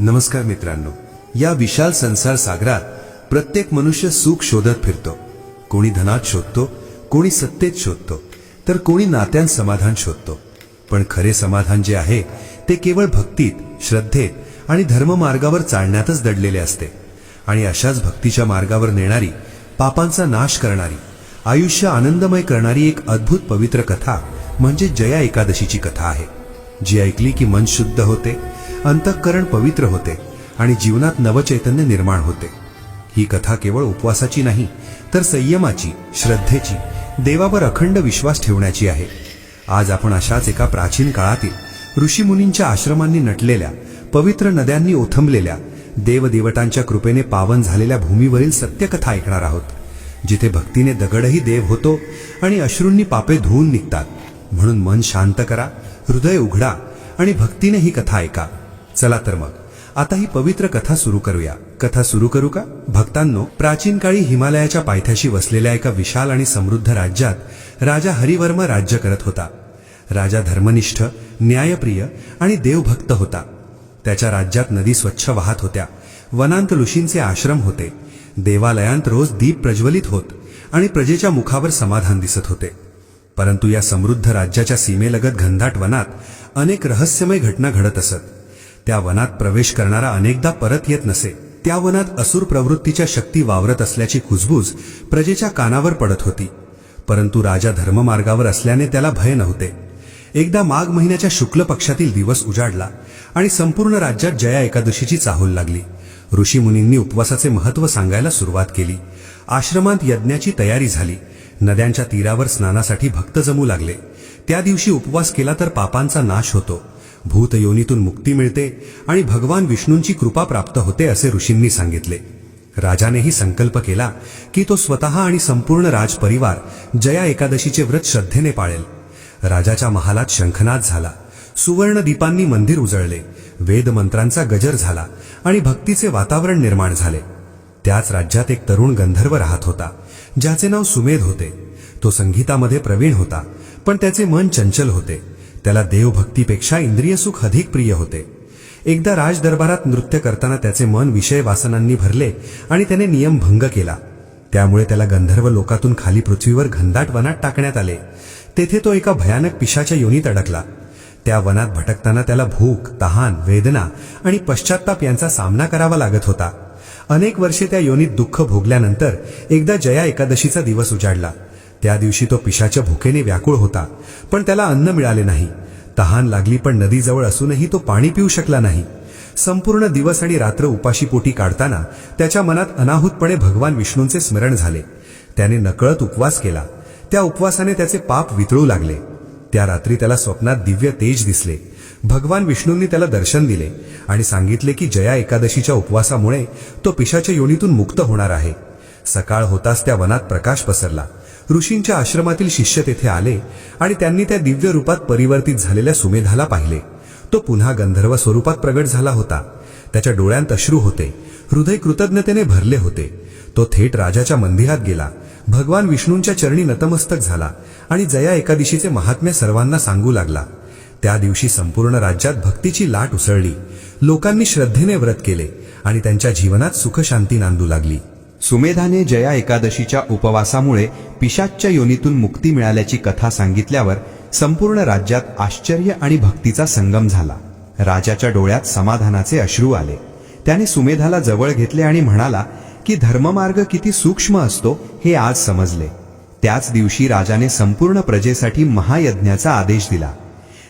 नमस्कार मित्रांनो, या विशाल संसार सागरात प्रत्येक मनुष्य सुख शोधत फिरतो. कोणी धनात शोधतो, कोणी सत्तेत शोधतो, तर कोणी नात्यात समाधान शोधतो. पण खरे समाधान जे आहे ते केवळ भक्तीत, श्रद्धेत आणि धर्ममार्गावर चालण्यातच दडलेले असते. आणि अशाच भक्तीच्या मार्गावर नेणारी, पापांचा नाश करणारी, आयुष्य आनंदमय करणारी एक अद्भुत पवित्र कथा म्हणजे जया एकादशीची कथा आहे, जी ऐकली की मन शुद्ध होते, अंतःकरण पवित्र होते आणि जीवनात नवचैतन्य निर्माण होते. ही कथा केवळ उपवासाची नाही, तर संयमाची, श्रद्धेची, देवावर अखंड विश्वास ठेवण्याची आहे. आज आपण अशाच एका प्राचीन काळातील ऋषीमुनींच्या आश्रमांनी नटलेल्या, पवित्र नद्यांनी ओथंबलेल्या, देवदेवतांच्या कृपेने पावन झालेल्या भूमीवरील सत्यकथा ऐकणार आहोत, जिथे भक्तीने दगडही देव होतो आणि अश्रूंनी पापे धुवून निघतात. म्हणून मन शांत करा, हृदय उघडा आणि भक्तीने ही कथा ऐका. चला तर मग आता ही पवित्र कथा सुरू करूया. कथा सुरू करू का? भक्तांनो, प्राचीन काळी हिमालयाच्या पायथ्याशी वसलेल्या एका विशाल आणि समृद्ध राज्यात राजा हरिवर्म राज्य करत होता. राजा धर्मनिष्ठ, न्यायप्रिय आणि देवभक्त होता. त्याच्या राज्यात नदी स्वच्छ वाहत होत्या, वनांत ऋषींचे आश्रम होते, देवालयांत रोज दीप प्रज्वलित होत आणि प्रजेच्या मुखावर समाधान दिसत होते. परंतु या समृद्ध राज्याच्या सीमेलगत घनदाट वनात अनेक रहस्यमय घटना घडत असत. त्या वनात प्रवेश करणारा अनेकदा परत येत नसे. त्या वनात असुर प्रवृत्तीच्या शक्ती वावरत असल्याची कुजबूज प्रजेच्या कानावर पडत होती. परंतु राजा धर्ममार्गावर असल्याने त्याला भय नव्हते. एकदा माघ महिन्याच्या शुक्ल पक्षातील दिवस उजाडला आणि संपूर्ण राज्यात जया एकादशीची चाहूल लागली. ऋषीमुनींनी उपवासाचे महत्त्व सांगायला सुरुवात केली. आश्रमात यज्ञाची तयारी झाली. नद्यांच्या तीरावर स्नानासाठी भक्त जमू लागले. त्या दिवशी उपवास केला तर पापांचा नाश होतो, भूत योनीतून मुक्ती मिळते आणि भगवान विष्णूंची कृपा प्राप्त होते, असे ऋषींनी सांगितले. राजानेही संकल्प केला की तो स्वतः आणि संपूर्ण राजपरिवार जया एकादशीचे व्रत श्रद्धेने पाळेल. राजाच्या महालात शंखनाद झाला, सुवर्ण दीपांनी मंदिर उजळले, वेद मंत्रांचा गजर झाला आणि भक्तीचे वातावरण निर्माण झाले. त्याच राज्यात एक तरुण गंधर्व राहत होता, ज्याचे नाव सुमेध होते. तो संगीतामध्ये प्रवीण होता, पण त्याचे मन चंचल होते. त्याला देवभक्तीपेक्षा इंद्रियसुख अधिक प्रिय होते. एकदा राजदरबारात नृत्य करताना त्याचे मन विषय वासनांनी भरले आणि त्याने नियम भंग केला. त्यामुळे त्याला गंधर्व लोकातून खाली पृथ्वीवर घनदाट वनात टाकण्यात आले. तेथे तो एका भयानक पिशाच्या योनीत अडकला. त्या वनात भटकताना त्याला भूक, तहान, वेदना आणि पश्चात्ताप यांचा सामना करावा लागत होता. अनेक वर्षे त्या योनीत दुःख भोगल्यानंतर एकदा जया एकादशीचा दिवस उजाडला. त्या दिवशी तो पिशाच्या भुकेने व्याकुळ होता, पण त्याला अन्न मिळाले नाही. तहान लागली, पण नदीजवळ असूनही तो पाणी पिऊ शकला नाही. संपूर्ण दिवस आणि रात्र उपाशीपोटी काढताना त्याच्या मनात अनाहूतपणे भगवान विष्णूंचे स्मरण झाले. त्याने नकळत उपवास केला. त्या उपवासाने त्याचे पाप वितळू लागले. त्या रात्री त्याला स्वप्नात दिव्य तेज दिसले. भगवान विष्णूंनी त्याला दर्शन दिले आणि सांगितले की जया एकादशीच्या उपवासामुळे तो पिशाच्या योनीतून मुक्त होणार आहे. सकाळ होताच त्या वनात प्रकाश पसरला. ऋषींच्या आश्रमातील शिष्य तेथे आले आणि त्यांनी त्या दिव्य रूपात परिवर्तित झालेल्या सुमेधाला पाहिले. तो पुन्हा गंधर्व स्वरूपात प्रगट झाला होता. त्याच्या डोळ्यांत अश्रू होते, हृदय कृतज्ञतेने भरले होते. तो थेट राजाच्या मंदिरात गेला, भगवान विष्णूंच्या चरणी नतमस्तक झाला आणि जया एकादशीचे महात्म्य सर्वांना सांगू लागला. त्या दिवशी संपूर्ण राज्यात भक्तीची लाट उसळली. लोकांनी श्रद्धेने व्रत केले आणि त्यांच्या जीवनात सुखशांती नांदू लागली. सुमेधाने जया एकादशीच्या उपवासामुळे पिशाच्च्या योनीतून मुक्ती मिळाल्याची कथा सांगितल्यावर संपूर्ण राज्यात आश्चर्य आणि भक्तीचा संगम झाला. राजाच्या डोळ्यात समाधानाचे अश्रू आले. त्याने सुमेधाला जवळ घेतले आणि म्हणाला की धर्ममार्ग किती सूक्ष्म असतो हे आज समजले. त्याच दिवशी राजाने संपूर्ण प्रजेसाठी महायज्ञाचा आदेश दिला.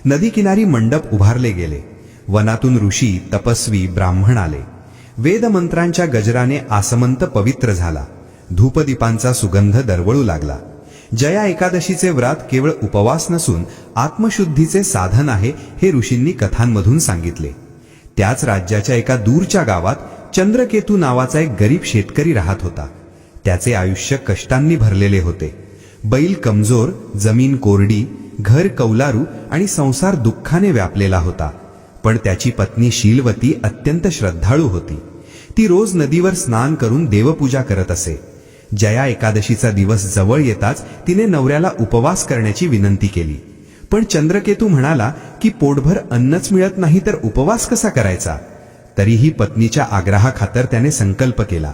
नदीकिनारी मंडप उभारले गेले. वनातून ऋषी, तपस्वी, ब्राह्मण आले. वेदमंत्रांच्या गजराने आसमंत पवित्र झाला. धूपदीपांचा सुगंध दरवळू लागला. जया एकादशीचे व्रत केवळ उपवास नसून आत्मशुद्धीचे साधन आहे, हे ऋषींनी कथांमधून सांगितले. त्याच राज्याच्या एका दूरच्या गावात चंद्रकेतू नावाचा एक गरीब शेतकरी राहत होता. त्याचे आयुष्य कष्टांनी भरलेले होते. बैल कमजोर, जमीन कोरडी, घर कौलारू आणि संसार दुःखाने व्यापलेला होता. पण त्याची पत्नी शीलवती अत्यंत श्रद्धाळू होती. ती रोज नदीवर स्नान करून देवपूजा करत असे. जया एकादशीचा दिवस जवळ येताच तिने नवऱ्याला उपवास करण्याची विनंती केली. पण चंद्रकेतू म्हणाला की पोटभर अन्नच मिळत नाही तर उपवास कसा करायचा. तरीही पत्नीच्या आग्रहाखातर त्याने संकल्प केला.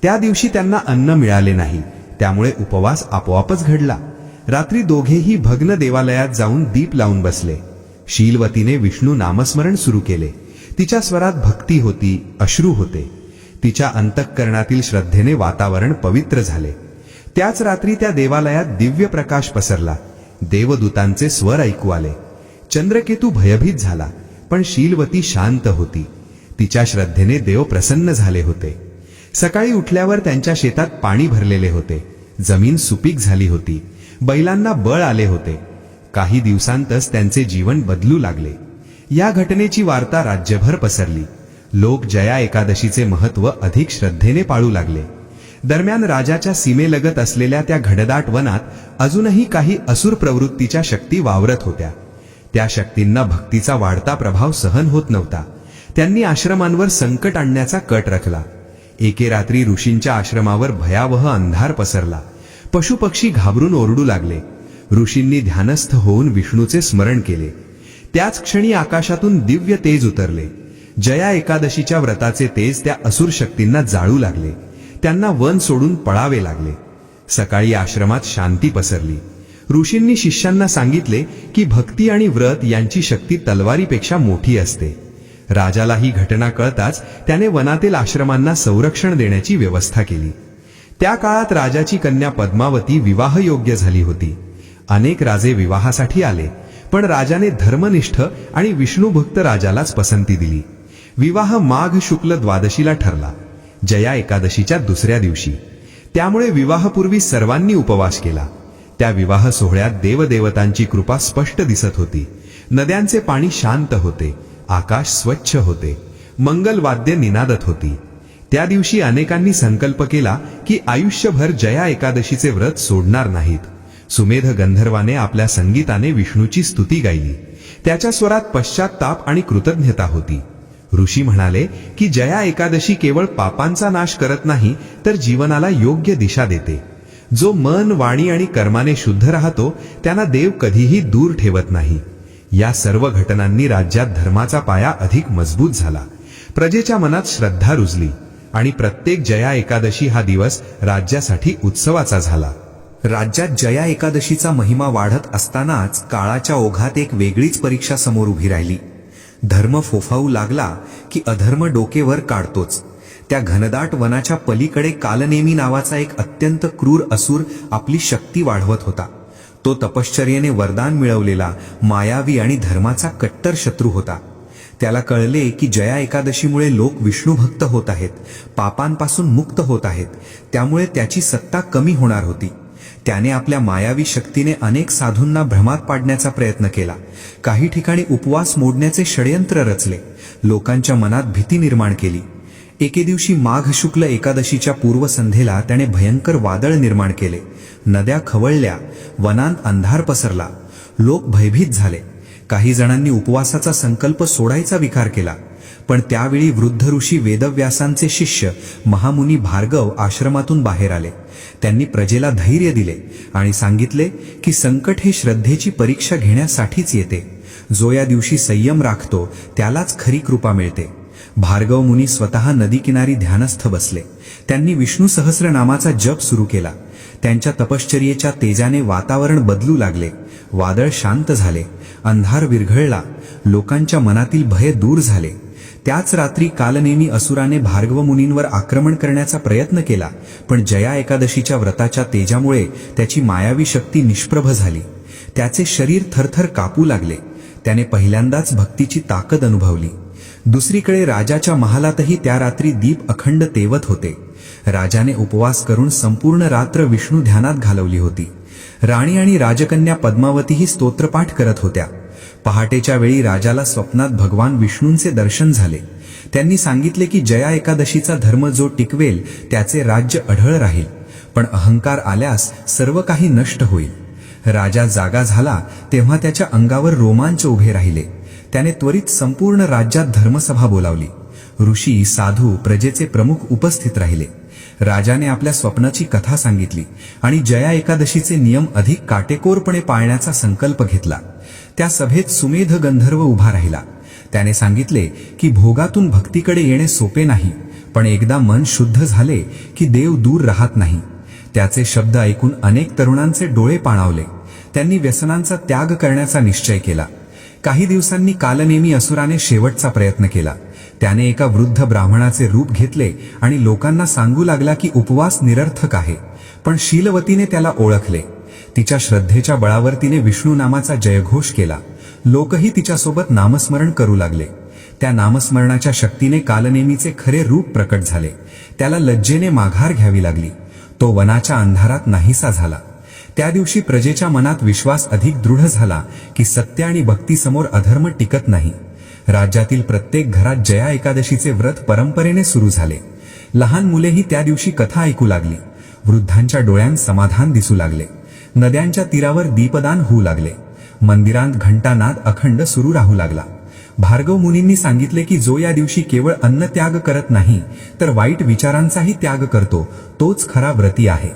त्या दिवशी त्यांना अन्न मिळाले नाही, त्यामुळे उपवास आपोआपच घडला. रात्री दोघेही भग्न देवालयात जाऊन दीप लावून बसले. शीलवतीने विष्णू नामस्मरण सुरू केले. तिच्या स्वरात भक्ती होती, अश्रू होते. तिच्या अंतःकरणातील श्रद्धेने वातावरण पवित्र झाले. त्याच रात्री त्या देवालयात दिव्य प्रकाश पसरला. देवदूतांचे स्वर ऐकू आले. चंद्रकेतू भयभीत झाला, पण शीलवती शांत होती. तिच्या श्रद्धेने देव प्रसन्न झाले होते. सकाळी उठल्यावर त्यांच्या शेतात पाणी भरलेले होते. जमीन सुपीक झाली होती. बैलांना बळ आले होते. काही दिवसांतच त्यांचे जीवन बदलू लागले. या घटनेची वार्ता राज्यभर पसरली. लोक जया एकादशीचे महत्त्व अधिक श्रद्धेने पाळू लागले. दरम्यान राजाच्या सीमेलगत असलेल्या त्या घनदाट वनात अजूनही काही असुर प्रवृत्तीच्या शक्ती वावरत होत्या. त्या शक्तींना भक्तीचा वाढता प्रभाव सहन होत नव्हता. त्यांनी आश्रमांवर संकट आणण्याचा कट रचला. एके रात्री ऋषींच्या आश्रमावर भयावह अंधार पसरला. पशुपक्षी घाबरून ओरडू लागले. ऋषींनी ध्यानस्थ होऊन विष्णूचे स्मरण केले. त्याच क्षणी आकाशातून दिव्य तेज उतरले. जया एकादशीच्या व्रताचे तेज त्या असुर शक्तींना जाळू लागले. त्यांना वन सोडून पळावे लागले. सकाळी आश्रमात शांती पसरली. ऋषींनी शिष्यांना सांगितले की भक्ती आणि व्रत यांची शक्ती तलवारीपेक्षा मोठी असते. राजाला ही घटना कळताच त्याने वनातील आश्रमांना संरक्षण देण्याची व्यवस्था केली. त्या काळात राजाची कन्या पद्मावती विवाहयोग्य झाली होती. अनेक राजे विवाहासाठी आले, पण राजाने धर्मनिष्ठ आणि विष्णुभक्त राजालाच पसंती दिली. विवाह माघ शुक्ल द्वादशीला ठरला, जया एकादशीच्या दुसऱ्या दिवशी. त्यामुळे विवाहपूर्वी सर्वांनी उपवास केला. त्या विवाह सोहळ्यात देवदेवतांची कृपा स्पष्ट दिसत होती. नद्यांचे पाणी शांत होते. आकाश स्वच्छ होते. मंगलवाद्य निनादत होती. त्या दिवशी अनेकांनी संकल्प केला की आयुष्यभर जया एकादशीचे व्रत सोडणार नाहीत. सुमेध गंधर्वाने आपल्या संगीताने विष्णूची स्तुती गायली. त्याच्या स्वरात पश्चात्ताप आणि कृतज्ञता होती. ऋषी म्हणाले की जया एकादशी केवळ पापांचा नाश करत नाही, तर जीवनाला योग्य दिशा देते. जो मन, वाणी आणि कर्माने शुद्ध राहतो त्यांना देव कधीही दूर ठेवत नाही. या सर्व घटनांनी राज्यात धर्माचा पाया अधिक मजबूत झाला. प्रजेच्या मनात श्रद्धा रुजली आणि प्रत्येक जया एकादशी हा दिवस राज्यासाठी उत्सवाचा झाला. राज्यात जया एकादशीचा महिमा वाढत असतानाच काळाच्या ओघात एक वेगळीच परीक्षा समोर उभी राहिली. धर्म फोफावू लागला की अधर्म डोकेवर काढतोच. त्या घनदाट वनाच्या पलीकडे कालनेमी नावाचा एक अत्यंत क्रूर असुर आपली शक्ती वाढवत होता. तो तपश्चर्येने वरदान मिळवलेला, मायावी आणि धर्माचा कट्टर शत्रू होता. त्याला कळले की जया एकादशीमुळे लोक विष्णुभक्त होत आहेत, पापांपासून मुक्त होत आहेत. त्यामुळे त्याची सत्ता कमी होणार होती. त्याने आपल्या मायावी शक्तीने अनेक साधूंना भ्रमात पाडण्याचा प्रयत्न केला. काही ठिकाणी उपवास मोडण्याचे षडयंत्र रचले. लोकांच्या मनात भीती निर्माण केली. एके दिवशी माघ शुक्ल एकादशीच्या पूर्वसंध्येला त्याने भयंकर वादळ निर्माण केले. नद्या खवळल्या. वनांत अंधार पसरला. लोक भयभीत झाले. काही जणांनी उपवासाचा संकल्प सोडायचा विचार केला. पण त्यावेळी वृद्ध ऋषी वेदव्यासांचे शिष्य महामुनी भार्गव आश्रमातून बाहेर आले. त्यांनी प्रजेला धैर्य दिले आणि सांगितले की संकट हे श्रद्धेची परीक्षा घेण्यासाठीच येते. जो या दिवशी संयम राखतो त्यालाच खरी कृपा मिळते. भार्गव मुनी स्वतः नदीकिनारी ध्यानस्थ बसले. त्यांनी विष्णू सहस्रनामाचा जप सुरू केला. त्यांच्या तपश्चर्येच्या तेजाने वातावरण बदलू लागले. वादळ शांत झाले. अंधार विरघळला. लोकांच्या मनातील भय दूर झाले. त्याच रात्री कालनेमी असुराने भार्गव मुनींवर आक्रमण करण्याचा प्रयत्न केला, पण जया एकादशीच्या व्रताच्या तेजामुळे त्याची मायावी शक्ती निष्प्रभ झाली. त्याचे शरीर थरथर कापू लागले. त्याने पहिल्यांदाच भक्तीची ताकद अनुभवली. दुसरीकडे राजाच्या महालातही त्या रात्री दीप अखंड तेवत होते. राजाने उपवास करून संपूर्ण रात्र विष्णू ध्यानात घालवली होती. राणी आणि राजकन्या पद्मावतीही स्तोत्रपाठ करत होत्या. पहाटेच्या वेळी राजाला स्वप्नात भगवान विष्णूंचे दर्शन झाले. त्यांनी सांगितले की जया एकादशीचा धर्म जो टिकवेल त्याचे राज्य अढळ राहील, पण अहंकार आल्यास सर्व काही नष्ट होईल. राजा जागा झाला तेव्हा त्याच्या अंगावर रोमांच उभे राहिले. त्याने त्वरित संपूर्ण राज्यात धर्मसभा बोलावली. ऋषी, साधू, प्रजेचे प्रमुख उपस्थित राहिले. राजाने आपल्या स्वप्नाची कथा सांगितली आणि जया एकादशीचे नियम अधिक काटेकोरपणे पाळण्याचा संकल्प घेतला. त्या सभेत सुमेध गंधर्व उभा राहिला. त्याने सांगितले की भोगातून भक्तीकडे येणे सोपे नाही, पण एकदा मन शुद्ध झाले की देव दूर राहत नाही. त्याचे शब्द ऐकून अनेक तरुणांचे डोळे पाणावले. त्यांनी व्यसनांचा त्याग करण्याचा निश्चय केला. काही दिवसांनी कालनेमी असुराने शेवटचा प्रयत्न केला. त्याने एका वृद्ध ब्राह्मणाचे रूप घेतले आणि लोकांना सांगू लागला की उपवास निरर्थक आहे. पण शीलवतीने त्याला ओळखले. तिच्या श्रद्धेच्या बळावर तिने विष्णू नामाचा जयघोष केला. लोकही तिच्यासोबत नामस्मरण करू लागले. त्या नामस्मरणाच्या शक्तीने कालनेमीचे खरे रूप प्रकट झाले. त्याला लज्जेने माघार घ्यावी लागली. तो वनाच्या अंधारात नाहीसा झाला. त्या दिवशी प्रजेच्या मनात विश्वास अधिक दृढ झाला की सत्य आणि भक्तीसमोर अधर्म टिकत नाही. राज्यातील प्रत्येक घरात जया एकादशीचे व्रत परंपरेने सुरू झाले. लहान मुलेही त्या दिवशी कथा ऐकू लागली. वृद्धांच्या डोळ्यांत समाधान दिसू लागले. नद्यांच्या तीरावर दीपदान होऊ लागले. मंदिरांत घंटानाद अखंड सुरू राहू लागला. भार्गव मुनींनी सांगितले की जो या दिवशी केवळ अन्न त्याग करत नाही तर वाईट विचारांचाही त्याग करतो, तोच खरा व्रती आहे.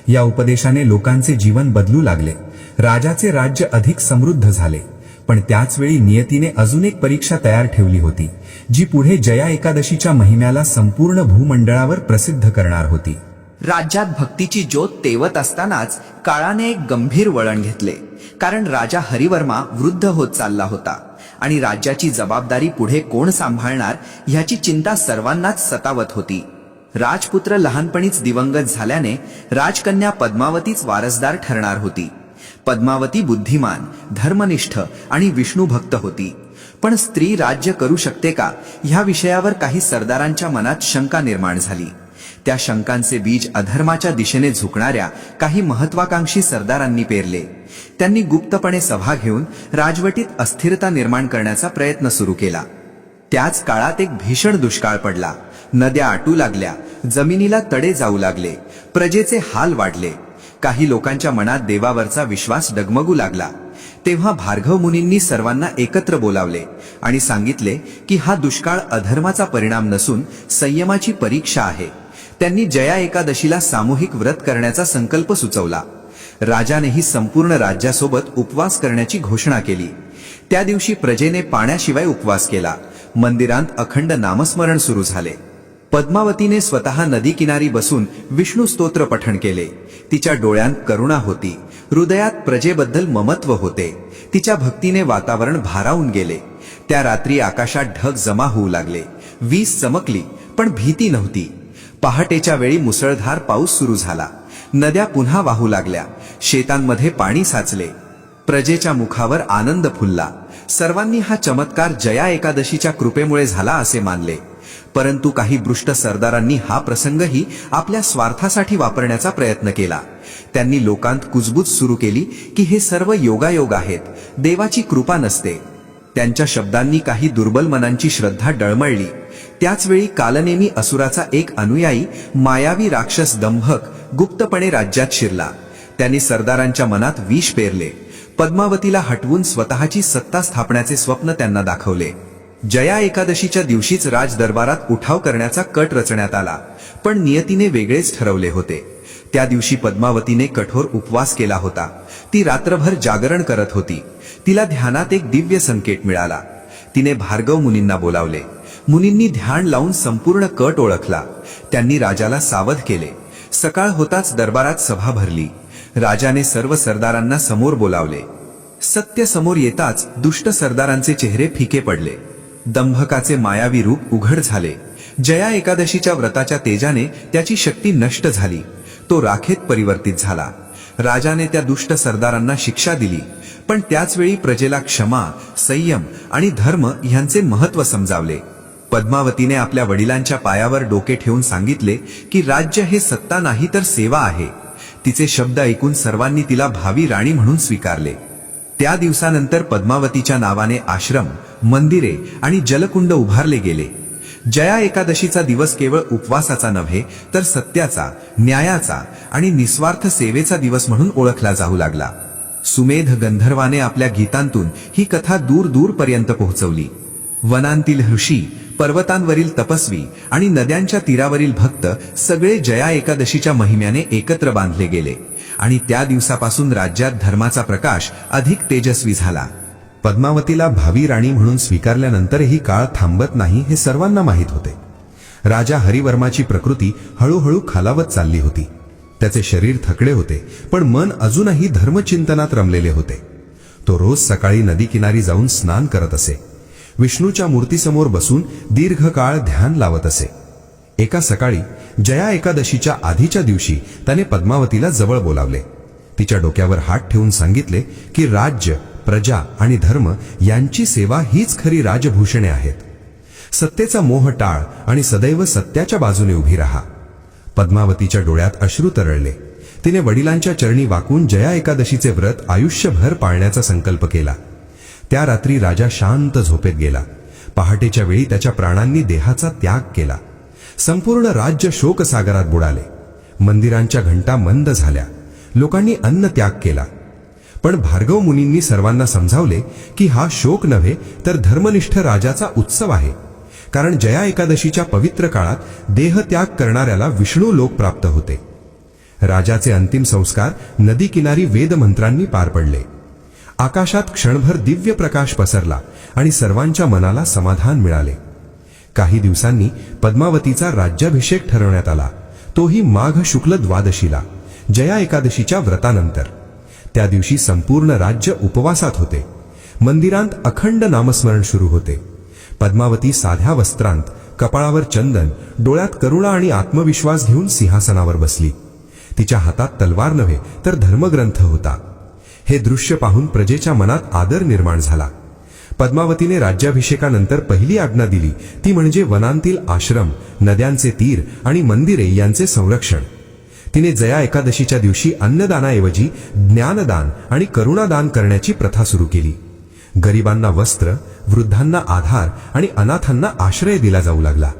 या उपदेशाने लोकांचे जीवन बदलू लागले. राजाचे राज्य अधिक समृद्ध झाले. पण त्याच वेळी नियतीने अजून एक परीक्षा तयार ठेवली होती, जी पुढे जया एकादशीच्या महिम्याला संपूर्ण भूमंडळावर प्रसिद्ध करणार होती. राज्यात भक्तीची ज्योत तेवत असतानाच काळाने एक गंभीर वळण घेतले. कारण राजा हरिवर्मा वृद्ध होत चालला होता आणि राज्याची जबाबदारी पुढे कोण सांभाळणार ह्याची चिंता सर्वांनाच सतावत होती. राजपुत्र लहानपणीच दिवंगत झाल्याने राजकन्या पद्मावतीच वारसदार ठरणार होती. पद्मावती बुद्धिमान, धर्मनिष्ठ आणि विष्णुभक्त होती. पण स्त्री राज्य करू शकते का ह्या विषयावर काही सरदारांच्या मनात शंका निर्माण झाली. त्या शंकांचे बीज अधर्माच्या दिशेने झुकणाऱ्या काही महत्वाकांक्षी सरदारांनी पेरले. त्यांनी गुप्तपणे सभा घेऊन राजवटीत अस्थिरता निर्माण करण्याचा प्रयत्न सुरू केला. त्याच काळात एक भीषण दुष्काळ पडला. नद्या आटू लागल्या, जमिनीला तडे जाऊ लागले, प्रजेचे हाल वाढले. काही लोकांच्या मनात देवावरचा विश्वास डगमगू लागला. तेव्हा भार्गव मुनींनी सर्वांना एकत्र बोलावले आणि सांगितले की हा दुष्काळ अधर्माचा परिणाम नसून संयमाची परीक्षा आहे. त्यांनी जया एकादशीला सामूहिक व्रत करण्याचा संकल्प सुचवला. राजानेही संपूर्ण राज्यासोबत उपवास करण्याची घोषणा केली. त्या दिवशी प्रजेने पाण्याशिवाय उपवास केला. मंदिरांत अखंड नामस्मरण सुरू झाले. पद्मावतीने स्वतः नदी किनारी बसून विष्णू स्तोत्र पठण केले. तिच्या डोळ्यांत करुणा होती, हृदयात प्रजेबद्दल ममत्व होते. तिच्या भक्तीने वातावरण भारावून गेले. त्या रात्री आकाशात ढग जमा होऊ लागले. वीज चमकली, पण भीती नव्हती. पहाटेच्या वेळी मुसळधार पाऊस सुरू झाला. नद्या पुन्हा वाहू लागल्या. शेतांमध्ये पाणी साचले. प्रजेच्या मुखावर आनंद फुलला. सर्वांनी हा चमत्कार जया एकादशीच्या कृपेमुळे झाला असे मानले. परंतु काही भ्रष्ट सरदारांनी हा प्रसंगही आपल्या स्वार्थासाठी वापरण्याचा प्रयत्न केला. त्यांनी लोकांत कुजबूज सुरू केली की हे सर्व योगायोग आहेत, देवाची कृपा नसते. त्यांच्या शब्दांनी काही दुर्बल मनांची श्रद्धा डळमळली. त्याच वेळी कालनेमी असुराचा एक अनुयायी मायावी राक्षस दंभक गुप्तपणे राज्यात शिरला. त्यांनी सरदारांच्या मनात विष पेरले. पद्मावतीला हटवून स्वतःची सत्ता स्थापण्याचे स्वप्न त्यांना दाखवले. जया एकादशीच्या दिवशीच राजदरबारात उठाव करण्याचा कट रचण्यात आला. पण नियतीने वेगळेच ठरवले होते. त्या दिवशी पद्मावतीने कठोर उपवास केला होता. ती रात्रभर जागरण करत होती. तिला ध्यानात एक दिव्य संकेत मिळाला. तिने भार्गव मुनींना बोलावले. मुनींनी ध्यान लावून संपूर्ण कट ओळखला. त्यांनी राजाला सावध केले. सकाळ होताच दरबारात सभा भरली. राजाने सर्व सरदारांना समोर बोलावले. सत्य समोर येताच दुष्ट सरदारांचे चेहरे फिके पडले. दंभकाचे मायावी रूप उघड झाले. जया एकादशीच्या व्रताच्या तेजाने त्याची शक्ती नष्ट झाली. तो राखेत परिवर्तित झाला. राजाने त्या दुष्ट सरदारांना शिक्षा दिली. पण त्याच वेळी प्रजेला क्षमा, संयम आणि धर्म ह्यांचे महत्त्व समजावले. पद्मावतीने आपल्या वडिलांच्या पायावर डोके ठेवून सांगितले की राज्य हे सत्ता नाही तर सेवा आहे. तिचे शब्द ऐकून सर्वांनी तिला भावी राणी म्हणून स्वीकारले. त्या दिवसानंतर पद्मावतीच्या नावाने आश्रम, मंदिरे आणि जलकुंड उभारले गेले. जया एकादशीचा दिवस केवळ उपवासाचा नव्हे तर सत्याचा, न्यायाचा आणि निस्वार्थ सेवेचा दिवस म्हणून ओळखला जाऊ लागला. सुमेध गंधर्वाने आपल्या गीतांतून ही कथा दूर दूरपर्यंत पोहोचवली. वनांतील ऋषी, पर्वतांवरील तपस्वी आणि नद्यांच्या तीरावरील भक्त सगळे जया एकादशीच्या महिम्याने एकत्र बांधले गेले आणि त्या दिवसापासून राज्यात धर्माचा प्रकाश अधिक तेजस्वी झाला. पद्मावतीला भावी राणी म्हणून स्वीकारल्यानंतरही काळ थांबत नाही हे सर्वांना माहीत होते. राजा हरिवर्माची प्रकृती हळूहळू खालावत चालली होती. त्याचे शरीर थकले होते, पण मन अजूनही धर्मचिंतनात रमलेले होते. तो रोज सकाळी नदीकिनारी जाऊन स्नान करत असे. विष्णूच्या मूर्तीसमोर बसून दीर्घ काळ ध्यान लावत असे. एका सकाळी जया एकादशीच्या आधीच्या दिवशी त्याने पद्मावतीला जवळ बोलावले. तिच्या डोक्यावर हात ठेवून सांगितले की राज्य, प्रजा आणि धर्म यांची सेवा हीच खरी राजभूषणे आहेत. सत्तेचा मोह टाळ आणि सदैव सत्याच्या बाजूने उभी राहा. पद्मावतीच्या डोळ्यात अश्रू तरळले. तिने वडिलांच्या चरणी वाकून जया एकादशीचे व्रत आयुष्यभर पाळण्याचा संकल्प केला. त्या रात्री राजा शांत झोपेत गेला. पहाटेच्या वेळी त्याच्या प्राणांनी देहाचा त्याग केला. संपूर्ण राज्य शोकसागरात बुडाले. मंदिरांच्या घंटा मंद झाल्या. लोकांनी अन्न त्याग केला. पण भार्गव मुनींनी सर्वांना समजावले की हा शोक नव्हे तर धर्मनिष्ठ राजाचा उत्सव आहे. कारण जया एकादशीच्या पवित्र काळात देहत्याग करणाऱ्याला विष्णू लोक प्राप्त होते. राजाचे अंतिम संस्कार नदी किनारी वेदमंत्रांनी पार पडले. आकाशात क्षणभर दिव्य प्रकाश पसरला आणि सर्वांच्या मनाला समाधान मिळाले. काही दिवसांनी पद्मावतीचा राज्याभिषेक ठरवण्यात आला, तोही माघ शुक्ल द्वादशीला, जया एकादशीच्या व्रतानंतर. त्या दिवशी संपूर्ण राज्य उपवासात होते. मंदिरांत अखंड नामस्मरण सुरू होते. पद्मावती साध्या वस्त्रांत, कपाळावर चंदन, डोळ्यात करुणा आणि आत्मविश्वास घेऊन सिंहासनावर बसली. तिच्या हातात तलवार नव्हे तर धर्मग्रंथ होता. हे दृश्य पाहून प्रजेच्या मनात आदर निर्माण झाला. पद्मावतीने राज्याभिषेकानंतर पहिली आज्ञा दिली, ती म्हणजे वनांतील आश्रम, नद्यांचे तीर आणि मंदिरे यांचे संरक्षण. तिने जया एकादशीच्या दिवशी अन्नदानाऐवजी ज्ञानदान आणि करुणादान करण्याची प्रथा सुरू केली. गरिबांना वस्त्र, वृद्धांना आधार आणि अनाथांना आश्रय दिला जाऊ लागला.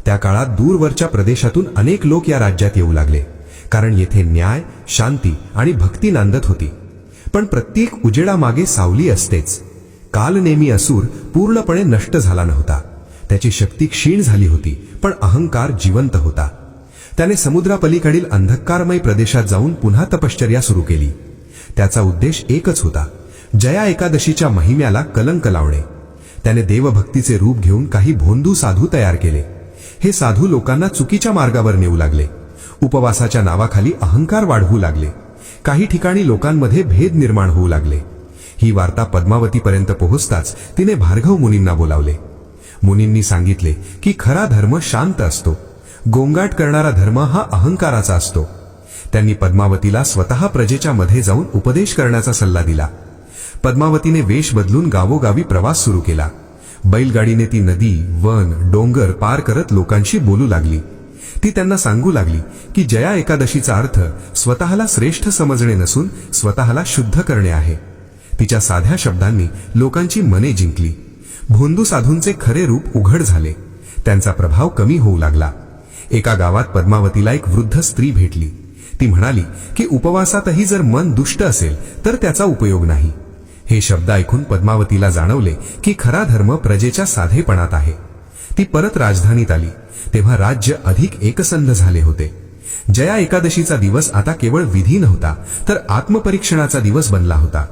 त्या काळात दूरवरच्या प्रदेशातून अनेक लोक या राज्यात येऊ लागले, कारण येथे न्याय, शांती आणि भक्ती नांदत होती. पण प्रत्येक उजेडामागे सावली असतेच. कालनेमी असुर पूर्णपणे नष्ट झाला नव्हता. त्याची शक्ती क्षीण झाली होती, पण अहंकार जिवंत होता. त्याने समुद्रापलीकडील अंधकारमय प्रदेशात जाऊन पुन्हा तपश्चर्या सुरू केली. त्याचा उद्देश एकच होता, जया एकादशीच्या महिम्याला कलंक लावणे. त्याने देवभक्तीचे रूप घेऊन काही भोंदू साधू तयार केले. हे साधू लोकांना चुकीच्या मार्गावर नेऊ लागले. उपवासाच्या नावाखाली अहंकार वाढवू लागले. काही ठिकाणी लोकांमध्ये भेद निर्माण होऊ लागले. ही वार्ता पद्मावतीपर्यंत पोहोचताच तिने भार्गव मुनींना बोलावले. मुनींनी सांगितले की खरा धर्म शांत असतो. गोंगाट करणारा धर्म हा अहंकाराचा असतो. त्यांनी पद्मावतीला स्वतः प्रजेच्या मध्ये जाऊन उपदेश करण्याचा सल्ला दिला. पद्मावतीने वेश बदलून गावोगावी प्रवास सुरू केला. बैलगाडीने ती नदी, वन, डोंगर पार करत लोकांशी बोलू लागली. ती त्यांना सांगू लागली की जया एकादशीचा अर्थ स्वतःला श्रेष्ठ समजणे नसून स्वतःला शुद्ध करणे आहे. तिच्या साध्या शब्दांनी लोकांची मने जिंकली. भोंदू साधूंचे खरे रूप उघड झाले. त्यांचा प्रभाव कमी होऊ लागला. एका गावात पद्मावतीला एक वृद्ध स्त्री भेटली. ती म्हणाली की उपवासातही जर मन दुष्ट असेल तर त्याचा उपयोग नाही. हे शब्द ऐकून पद्मावतीला जाणवले की खरा धर्म प्रजेच्या साधेपणात आहे. ती परत राजधानीत आली. तेव्हा राज्य अधिक एकसंध झाले होते. जया एकादशीचा दिवस आता केवळ विधी नव्हता तर आत्मपरीक्षणाचा दिवस बनला होता.